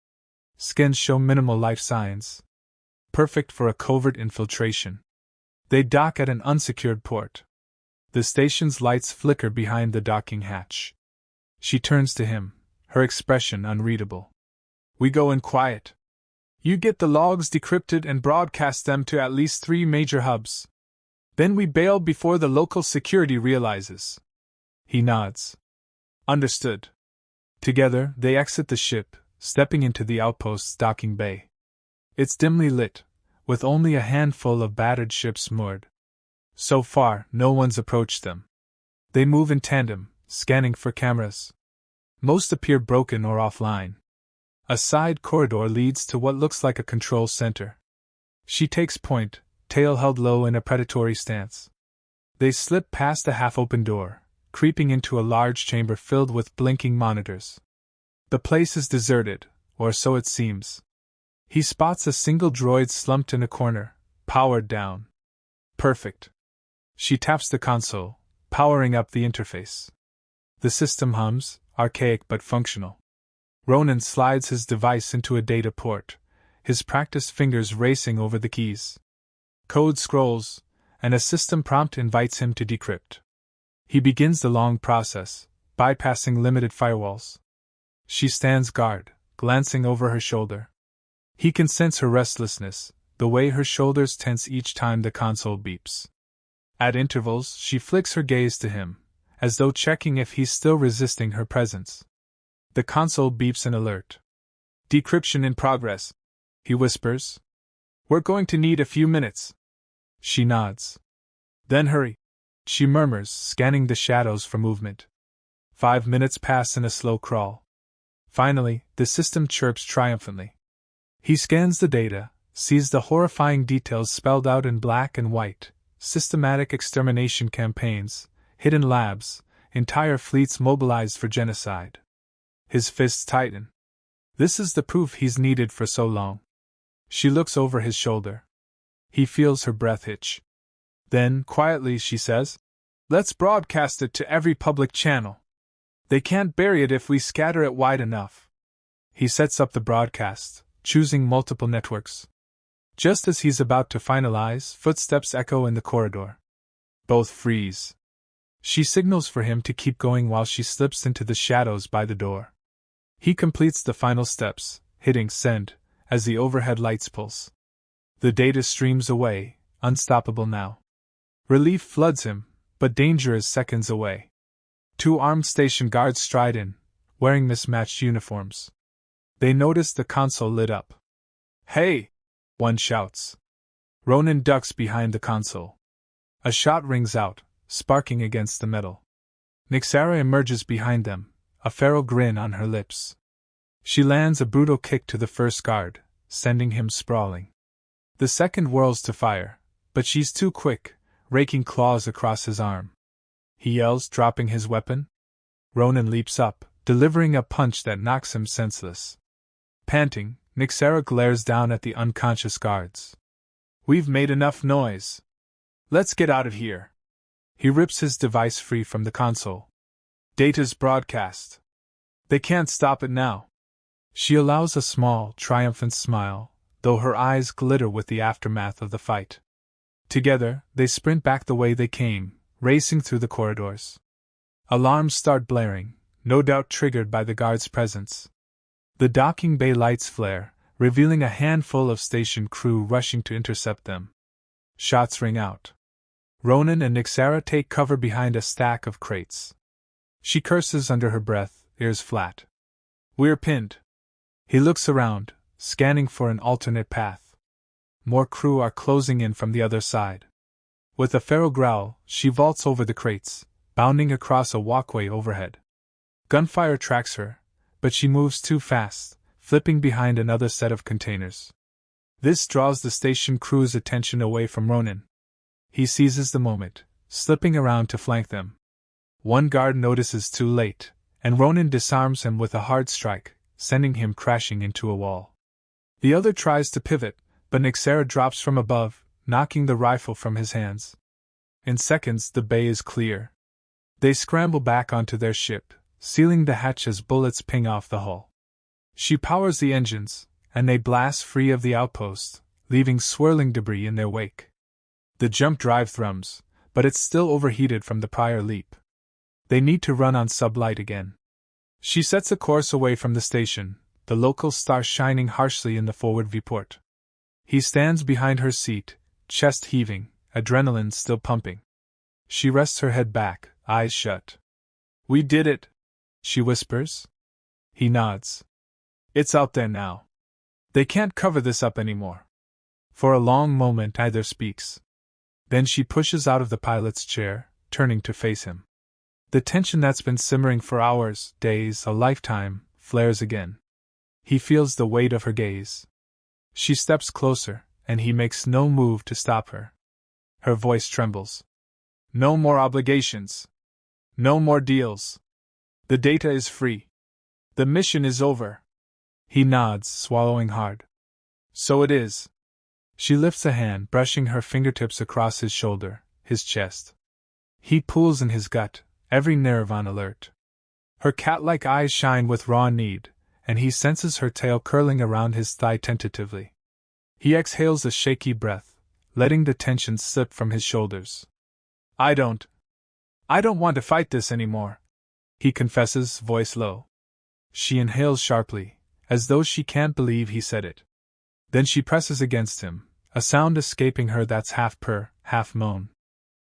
Skins show minimal life signs. Perfect for a covert infiltration. They dock at an unsecured port. The station's lights flicker behind the docking hatch. She turns to him, her expression unreadable. "We go in quiet. You get the logs decrypted and broadcast them to at least 3 major hubs. Then we bail before the local security realizes." He nods. "Understood." Together, they exit the ship, stepping into the outpost's docking bay. It's dimly lit, with only a handful of battered ships moored. So far, no one's approached them. They move in tandem, scanning for cameras. Most appear broken or offline. A side corridor leads to what looks like a control center. She takes point, tail held low in a predatory stance. They slip past a half-open door, creeping into a large chamber filled with blinking monitors. The place is deserted, or so it seems. He spots a single droid slumped in a corner, powered down. Perfect. She taps the console, powering up the interface. The system hums, archaic but functional. Ronan slides his device into a data port, his practiced fingers racing over the keys. Code scrolls, and a system prompt invites him to decrypt. He begins the long process, bypassing limited firewalls. She stands guard, glancing over her shoulder. He can sense her restlessness, the way her shoulders tense each time the console beeps. At intervals, she flicks her gaze to him, as though checking if he's still resisting her presence. The console beeps an alert. "Decryption in progress," he whispers. "We're going to need a few minutes." She nods. "Then hurry," she murmurs, scanning the shadows for movement. 5 minutes pass in a slow crawl. Finally, the system chirps triumphantly. He scans the data, sees the horrifying details spelled out in black and white: systematic extermination campaigns, hidden labs, entire fleets mobilized for genocide. His fists tighten. This is the proof he's needed for so long. She looks over his shoulder. He feels her breath hitch. Then, quietly, she says, "Let's broadcast it to every public channel. They can't bury it if we scatter it wide enough." He sets up the broadcast, choosing multiple networks. Just as he's about to finalize, footsteps echo in the corridor. Both freeze. She signals for him to keep going while she slips into the shadows by the door. He completes the final steps, hitting send, as the overhead lights pulse. The data streams away, unstoppable now. Relief floods him, but danger is seconds away. 2 armed station guards stride in, wearing mismatched uniforms. They notice the console lit up. "Hey!" one shouts. Ronan ducks behind the console. A shot rings out, sparking against the metal. Nixara emerges behind them, a feral grin on her lips. She lands a brutal kick to the first guard, sending him sprawling. The second whirls to fire, but she's too quick, raking claws across his arm. He yells, dropping his weapon. Ronan leaps up, delivering a punch that knocks him senseless. Panting, Nixara glares down at the unconscious guards. "We've made enough noise. Let's get out of here." He rips his device free from the console. "Data's broadcast. They can't stop it now." She allows a small, triumphant smile, though her eyes glitter with the aftermath of the fight. Together, they sprint back the way they came, racing through the corridors. Alarms start blaring, no doubt triggered by the guards' presence. The docking bay lights flare, revealing a handful of station crew rushing to intercept them. Shots ring out. Ronan and Nixara take cover behind a stack of crates. She curses under her breath, ears flat. "We're pinned." He looks around, scanning for an alternate path. More crew are closing in from the other side. With a feral growl, she vaults over the crates, bounding across a walkway overhead. Gunfire tracks her, but she moves too fast, flipping behind another set of containers. This draws the station crew's attention away from Ronan. He seizes the moment, slipping around to flank them. One guard notices too late, and Ronan disarms him with a hard strike, sending him crashing into a wall. The other tries to pivot, but Nixara drops from above, knocking the rifle from his hands. In seconds, the bay is clear. They scramble back onto their ship, sealing the hatch as bullets ping off the hull. She powers the engines, and they blast free of the outpost, leaving swirling debris in their wake. The jump drive thrums, but it's still overheated from the prior leap. They need to run on sublight again. She sets a course away from the station, the local star shining harshly in the forward viewport. He stands behind her seat, chest heaving, adrenaline still pumping. She rests her head back, eyes shut. "We did it," she whispers. He nods. "It's out there now. They can't cover this up anymore." For a long moment neither speaks. Then she pushes out of the pilot's chair, turning to face him. The tension that's been simmering for hours, days, a lifetime, flares again. He feels the weight of her gaze. She steps closer, and he makes no move to stop her. Her voice trembles. "No more obligations. No more deals. The data is free. The mission is over." He nods, swallowing hard. So it is. She lifts a hand, brushing her fingertips across his shoulder, his chest. Heat pools in his gut, every nerve on alert. Her cat-like eyes shine with raw need, and he senses her tail curling around his thigh tentatively. He exhales a shaky breath, letting the tension slip from his shoulders. I don't want to fight this anymore, he confesses, voice low. She inhales sharply, as though she can't believe he said it. Then she presses against him, a sound escaping her that's half purr, half moan.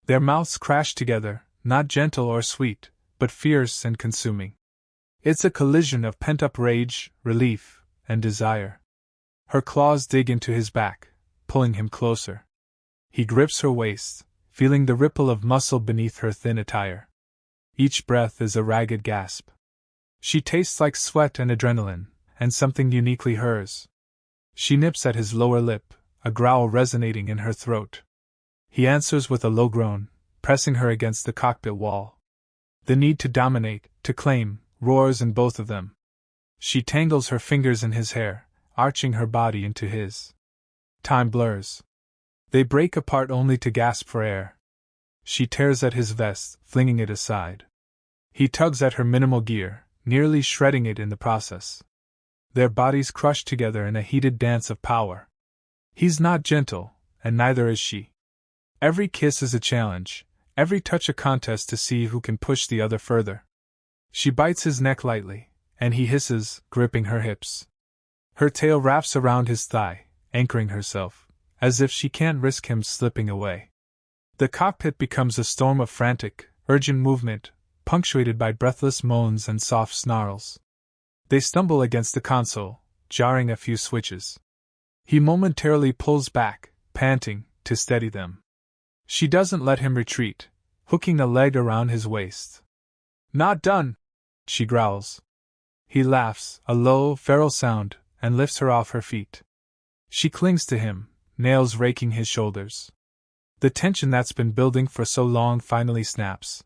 Their mouths crash together, not gentle or sweet, but fierce and consuming. It's a collision of pent-up rage, relief, and desire. Her claws dig into his back, pulling him closer. He grips her waist, feeling the ripple of muscle beneath her thin attire. Each breath is a ragged gasp. She tastes like sweat and adrenaline, and something uniquely hers. She nips at his lower lip, a growl resonating in her throat. He answers with a low groan, pressing her against the cockpit wall. The need to dominate, to claim, roars in both of them. She tangles her fingers in his hair, arching her body into his. Time blurs. They break apart only to gasp for air. She tears at his vest, flinging it aside. He tugs at her minimal gear, nearly shredding it in the process. Their bodies crush together in a heated dance of power. He's not gentle, and neither is she. Every kiss is a challenge, every touch a contest to see who can push the other further. She bites his neck lightly, and he hisses, gripping her hips. Her tail wraps around his thigh, anchoring herself, as if she can't risk him slipping away. The cockpit becomes a storm of frantic, urgent movement, punctuated by breathless moans and soft snarls. They stumble against the console, jarring a few switches. He momentarily pulls back, panting, to steady them. She doesn't let him retreat, hooking a leg around his waist. Not done, she growls. He laughs, a low, feral sound, and lifts her off her feet. She clings to him, nails raking his shoulders. The tension that's been building for so long finally snaps.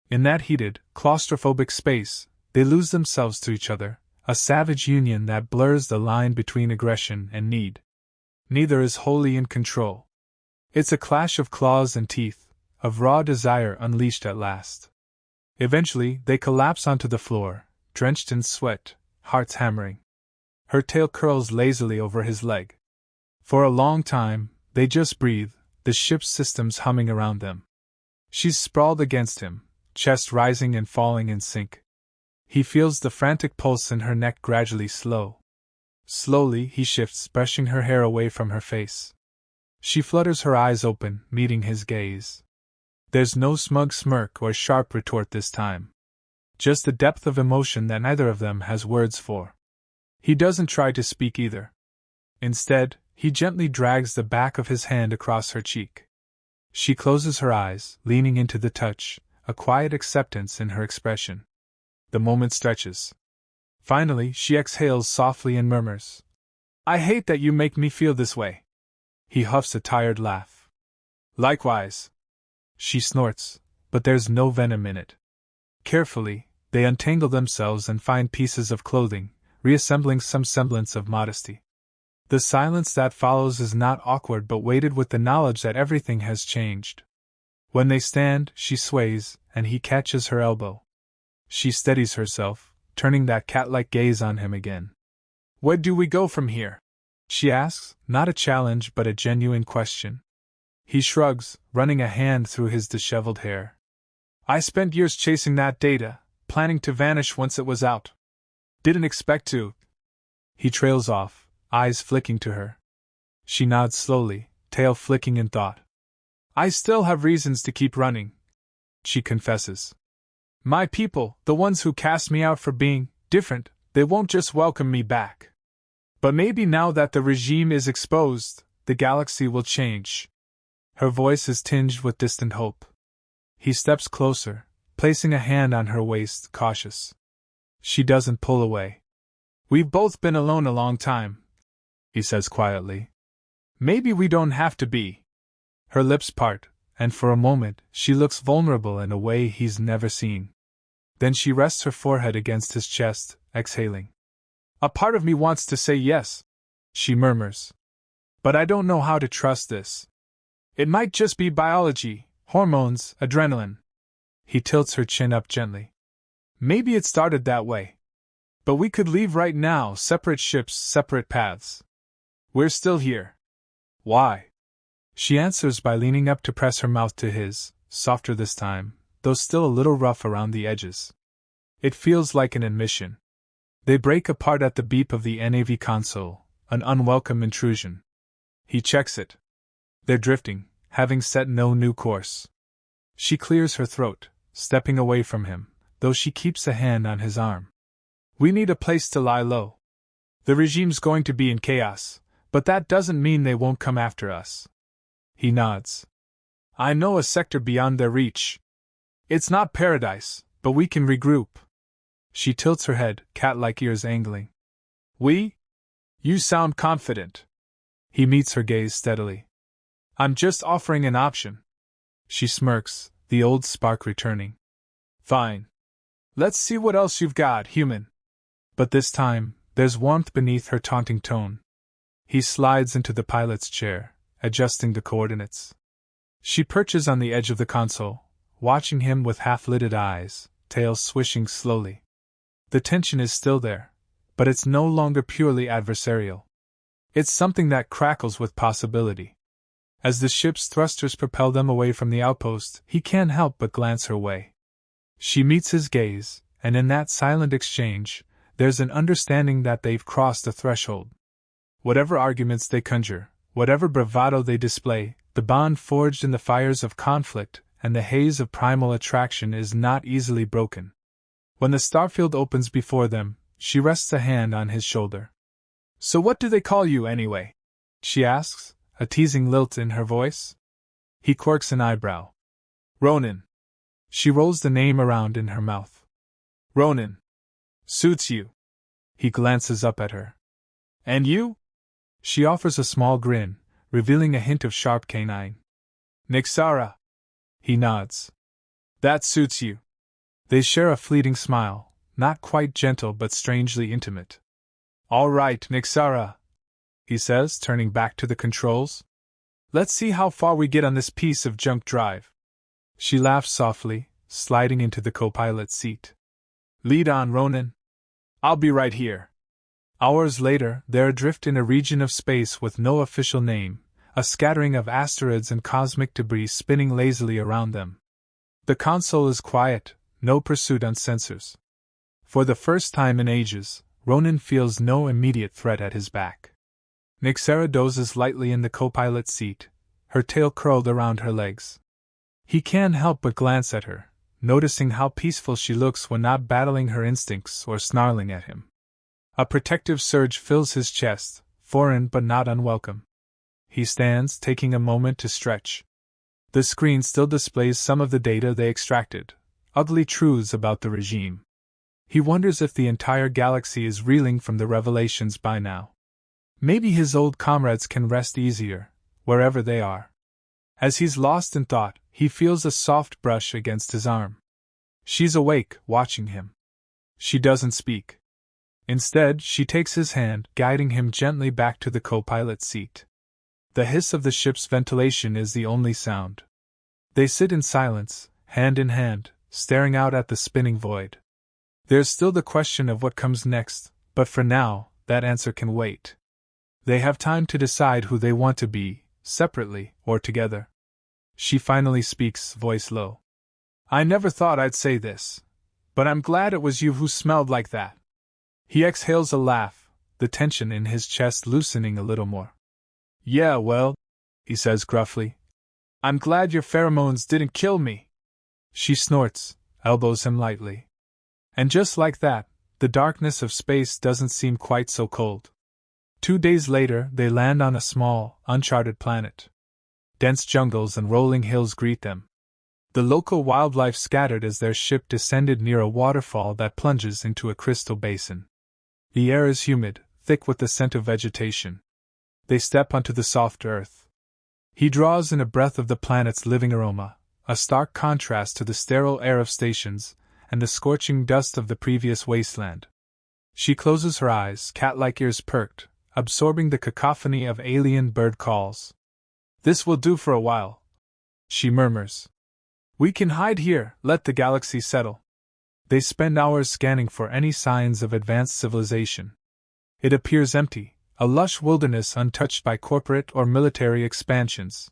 In that heated, claustrophobic space, they lose themselves to each other, a savage union that blurs the line between aggression and need. Neither is wholly in control. It's a clash of claws and teeth, of raw desire unleashed at last. Eventually, they collapse onto the floor, drenched in sweat, hearts hammering. Her tail curls lazily over his leg. For a long time, they just breathe, the ship's systems humming around them. She's sprawled against him, chest rising and falling in sync. He feels the frantic pulse in her neck gradually slow. Slowly, he shifts, brushing her hair away from her face. She flutters her eyes open, meeting his gaze. There's no smug smirk or sharp retort this time. Just the depth of emotion that neither of them has words for. He doesn't try to speak either. Instead, he gently drags the back of his hand across her cheek. She closes her eyes, leaning into the touch, a quiet acceptance in her expression. The moment stretches. Finally, she exhales softly and murmurs, "I hate that you make me feel this way." He huffs a tired laugh. "Likewise." She snorts, but there's no venom in it. Carefully, they untangle themselves and find pieces of clothing, reassembling some semblance of modesty. The silence that follows is not awkward but weighted with the knowledge that everything has changed. When they stand, she sways, and he catches her elbow. She steadies herself, turning that cat-like gaze on him again. "Where do we go from here?" she asks, not a challenge but a genuine question. He shrugs, running a hand through his disheveled hair. "I spent years chasing that data, planning to vanish once it was out. Didn't expect to." He trails off, eyes flicking to her. She nods slowly, tail flicking in thought. "I still have reasons to keep running," she confesses. "My people, the ones who cast me out for being different, they won't just welcome me back. But maybe now that the regime is exposed, the galaxy will change." Her voice is tinged with distant hope. He steps closer, placing a hand on her waist, cautious. She doesn't pull away. "We've both been alone a long time," he says quietly. "Maybe we don't have to be." Her lips part, and for a moment, she looks vulnerable in a way he's never seen. Then she rests her forehead against his chest, exhaling. "A part of me wants to say yes," she murmurs. But I don't know how to trust this. It might just be biology, hormones, adrenaline. He tilts her chin up gently. Maybe it started that way. But we could leave right now, separate ships, separate paths. We're still here. Why? She answers by leaning up to press her mouth to his, softer this time, though still a little rough around the edges. It feels like an admission. They break apart at the beep of the NAV console, an unwelcome intrusion. He checks it. They're drifting, having set no new course. She clears her throat, stepping away from him, though she keeps a hand on his arm. We need a place to lie low. The regime's going to be in chaos, but that doesn't mean they won't come after us. He nods. I know a sector beyond their reach. It's not paradise, but we can regroup. She tilts her head, cat-like ears angling. We? You sound confident. He meets her gaze steadily. I'm just offering an option. She smirks, the old spark returning. Fine. Let's see what else you've got, human. But this time, there's warmth beneath her taunting tone. He slides into the pilot's chair, adjusting the coordinates. She perches on the edge of the console, watching him with half-lidded eyes, tail swishing slowly. The tension is still there, but it's no longer purely adversarial. It's something that crackles with possibility. As the ship's thrusters propel them away from the outpost, he can't help but glance her way. She meets his gaze, and in that silent exchange, there's an understanding that they've crossed a threshold. Whatever arguments they conjure, whatever bravado they display, the bond forged in the fires of conflict and the haze of primal attraction is not easily broken. When the starfield opens before them, she rests a hand on his shoulder. So what do they call you, anyway? She asks, a teasing lilt in her voice. He quirks an eyebrow. Ronin. She rolls the name around in her mouth. Ronin. Suits you. He glances up at her. And you? She offers a small grin, revealing a hint of sharp canine. Nixara. He nods. That suits you. They share a fleeting smile, not quite gentle but strangely intimate. All right, Nixara, he says, turning back to the controls. Let's see how far we get on this piece of junk drive. She laughs softly, sliding into the co-pilot's seat. Lead on, Ronin. I'll be right here. Hours later, they're adrift in a region of space with no official name, a scattering of asteroids and cosmic debris spinning lazily around them. The console is quiet, no pursuit on sensors. For the first time in ages, Ronin feels no immediate threat at his back. Nixara dozes lightly in the co-pilot's seat, her tail curled around her legs. He can't help but glance at her, noticing how peaceful she looks when not battling her instincts or snarling at him. A protective surge fills his chest, foreign but not unwelcome. He stands, taking a moment to stretch. The screen still displays some of the data they extracted, ugly truths about the regime. He wonders if the entire galaxy is reeling from the revelations by now. Maybe his old comrades can rest easier, wherever they are. As he's lost in thought, he feels a soft brush against his arm. She's awake, watching him. She doesn't speak. Instead, she takes his hand, guiding him gently back to the co-pilot's seat. The hiss of the ship's ventilation is the only sound. They sit in silence, hand in hand, staring out at the spinning void. There's still the question of what comes next, but for now, that answer can wait. They have time to decide who they want to be, separately or together. She finally speaks, voice low. I never thought I'd say this, but I'm glad it was you who smelled like that. He exhales a laugh, the tension in his chest loosening a little more. Yeah, well, he says gruffly. I'm glad your pheromones didn't kill me. She snorts, elbows him lightly. And just like that, the darkness of space doesn't seem quite so cold. 2 days later, they land on a small, uncharted planet. Dense jungles and rolling hills greet them. The local wildlife scattered as their ship descended near a waterfall that plunges into a crystal basin. The air is humid, thick with the scent of vegetation. They step onto the soft earth. He draws in a breath of the planet's living aroma, a stark contrast to the sterile air of stations and the scorching dust of the previous wasteland. She closes her eyes, cat-like ears perked, absorbing the cacophony of alien bird calls. "This will do for a while," she murmurs. "We can hide here, let the galaxy settle." They spend hours scanning for any signs of advanced civilization. It appears empty, a lush wilderness untouched by corporate or military expansions.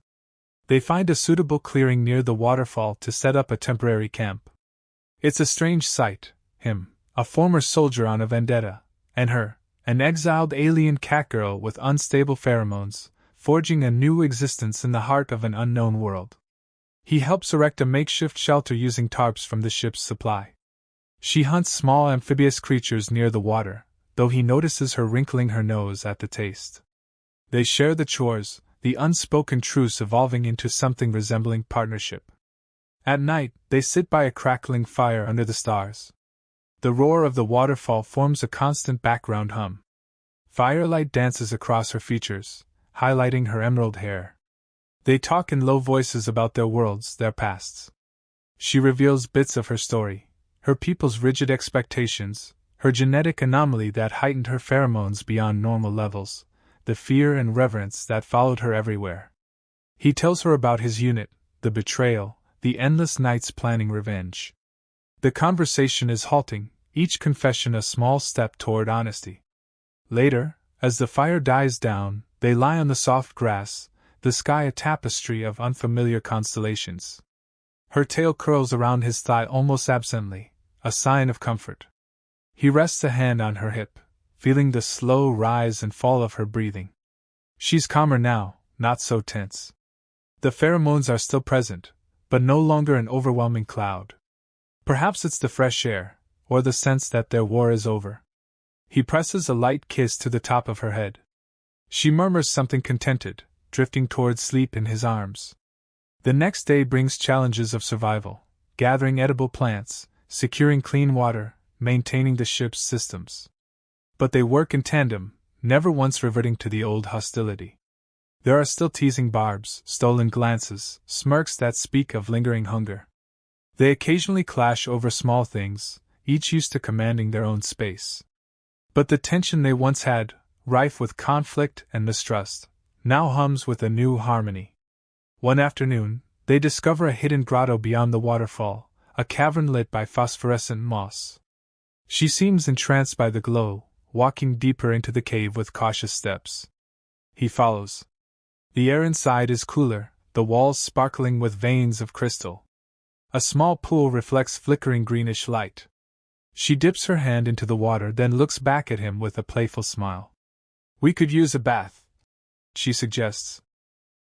They find a suitable clearing near the waterfall to set up a temporary camp. It's a strange sight, him, a former soldier on a vendetta, and her, an exiled alien catgirl with unstable pheromones, forging a new existence in the heart of an unknown world. He helps erect a makeshift shelter using tarps from the ship's supply. She hunts small amphibious creatures near the water, though he notices her wrinkling her nose at the taste. They share the chores, the unspoken truce evolving into something resembling partnership. At night, they sit by a crackling fire under the stars. The roar of the waterfall forms a constant background hum. Firelight dances across her features, highlighting her emerald hair. They talk in low voices about their worlds, their pasts. She reveals bits of her story, her people's rigid expectations, her genetic anomaly that heightened her pheromones beyond normal levels, the fear and reverence that followed her everywhere. He tells her about his unit, the betrayal, the endless nights planning revenge. The conversation is halting, each confession a small step toward honesty. Later, as the fire dies down, they lie on the soft grass, the sky a tapestry of unfamiliar constellations. Her tail curls around his thigh almost absently, a sign of comfort. He rests a hand on her hip, feeling the slow rise and fall of her breathing. She's calmer now, not so tense. The pheromones are still present, but no longer an overwhelming cloud. Perhaps it's the fresh air, or the sense that their war is over. He presses a light kiss to the top of her head. She murmurs something contented, drifting towards sleep in his arms. The next day brings challenges of survival, gathering edible plants, securing clean water, maintaining the ship's systems. But they work in tandem, never once reverting to the old hostility. There are still teasing barbs, stolen glances, smirks that speak of lingering hunger. They occasionally clash over small things, each used to commanding their own space. But the tension they once had, rife with conflict and mistrust, now hums with a new harmony. One afternoon, they discover a hidden grotto beyond the waterfall, a cavern lit by phosphorescent moss. She seems entranced by the glow, walking deeper into the cave with cautious steps. He follows. The air inside is cooler, the walls sparkling with veins of crystal. A small pool reflects flickering greenish light. She dips her hand into the water, then looks back at him with a playful smile. "We could use a bath," she suggests.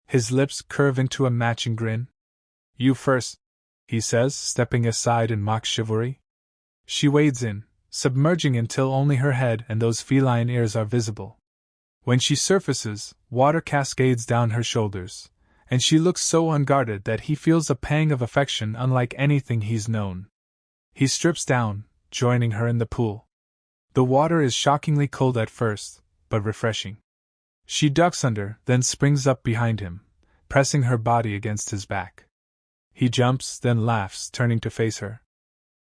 His lips curve into a matching grin. "You first," he says, stepping aside in mock chivalry. She wades in, submerging until only her head and those feline ears are visible. When she surfaces, water cascades down her shoulders, and she looks so unguarded that he feels a pang of affection unlike anything he's known. He strips down, joining her in the pool. The water is shockingly cold at first, but refreshing. She ducks under, then springs up behind him, pressing her body against his back. He jumps, then laughs, turning to face her.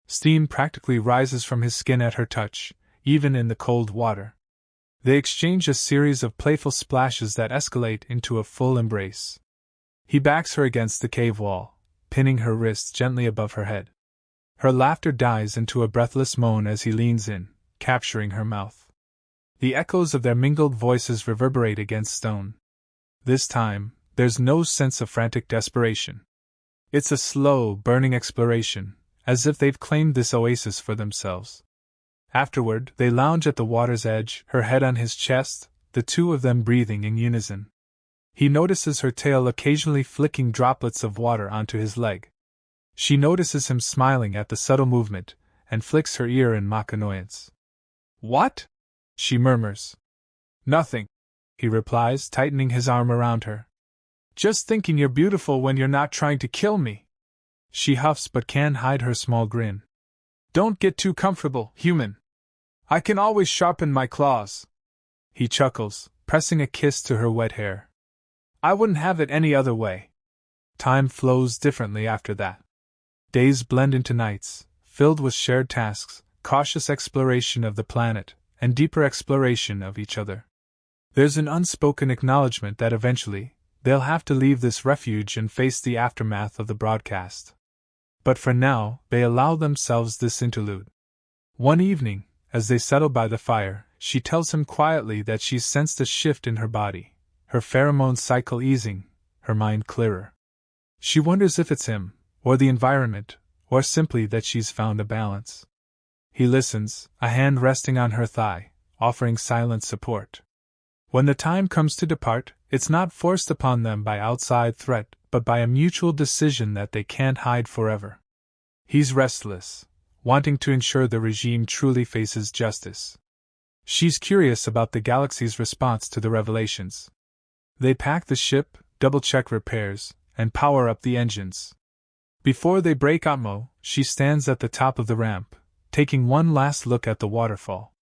Steam practically rises from his skin at her touch, even in the cold water. They exchange a series of playful splashes that escalate into a full embrace. He backs her against the cave wall, pinning her wrists gently above her head. Her laughter dies into a breathless moan as he leans in, capturing her mouth. The echoes of their mingled voices reverberate against stone. This time, there's no sense of frantic desperation. It's a slow, burning exploration, as if they've claimed this oasis for themselves. Afterward, they lounge at the water's edge, her head on his chest, the two of them breathing in unison. He notices her tail occasionally flicking droplets of water onto his leg. She notices him smiling at the subtle movement, and flicks her ear in mock annoyance. "What?" she murmurs. "Nothing," he replies, tightening his arm around her. "Just thinking you're beautiful when you're not trying to kill me." She huffs but can't hide her small grin. "Don't get too comfortable, human. I can always sharpen my claws." He chuckles, pressing a kiss to her wet hair. "I wouldn't have it any other way." Time flows differently after that. Days blend into nights, filled with shared tasks, cautious exploration of the planet, and deeper exploration of each other. There's an unspoken acknowledgement that eventually, they'll have to leave this refuge and face the aftermath of the broadcast. But for now, they allow themselves this interlude. One evening, as they settle by the fire, she tells him quietly that she's sensed a shift in her body, her pheromone cycle easing, her mind clearer. She wonders if it's him, or the environment, or simply that she's found a balance. He listens, a hand resting on her thigh, offering silent support. When the time comes to depart, it's not forced upon them by outside threat, but by a mutual decision that they can't hide forever. He's restless, wanting to ensure the regime truly faces justice. She's curious about the galaxy's response to the revelations. They pack the ship, double-check repairs, and power up the engines. Before they break Atmo, she stands at the top of the ramp, taking one last look at the waterfall.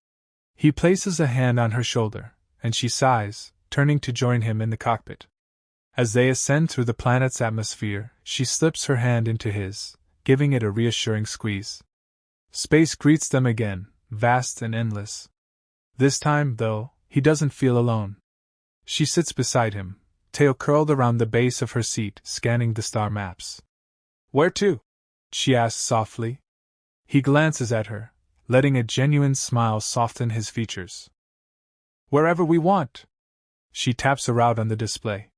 He places a hand on her shoulder, and she sighs, turning to join him in the cockpit. As they ascend through the planet's atmosphere, she slips her hand into his, giving it a reassuring squeeze. Space greets them again, vast and endless. This time, though, he doesn't feel alone. She sits beside him, tail curled around the base of her seat, scanning the star maps. "Where to?" she asks softly. He glances at her, letting a genuine smile soften his features. "Wherever we want." She taps a route on the display.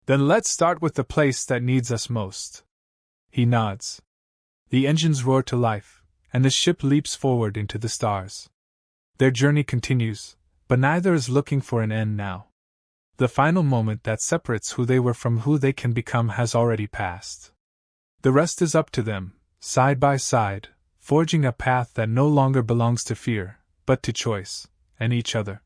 "Then let's start with the place that needs us most." He nods. The engines roar to life, and the ship leaps forward into the stars. Their journey continues, but neither is looking for an end now. The final moment that separates who they were from who they can become has already passed. The rest is up to them, side by side, forging a path that no longer belongs to fear, but to choice, and each other.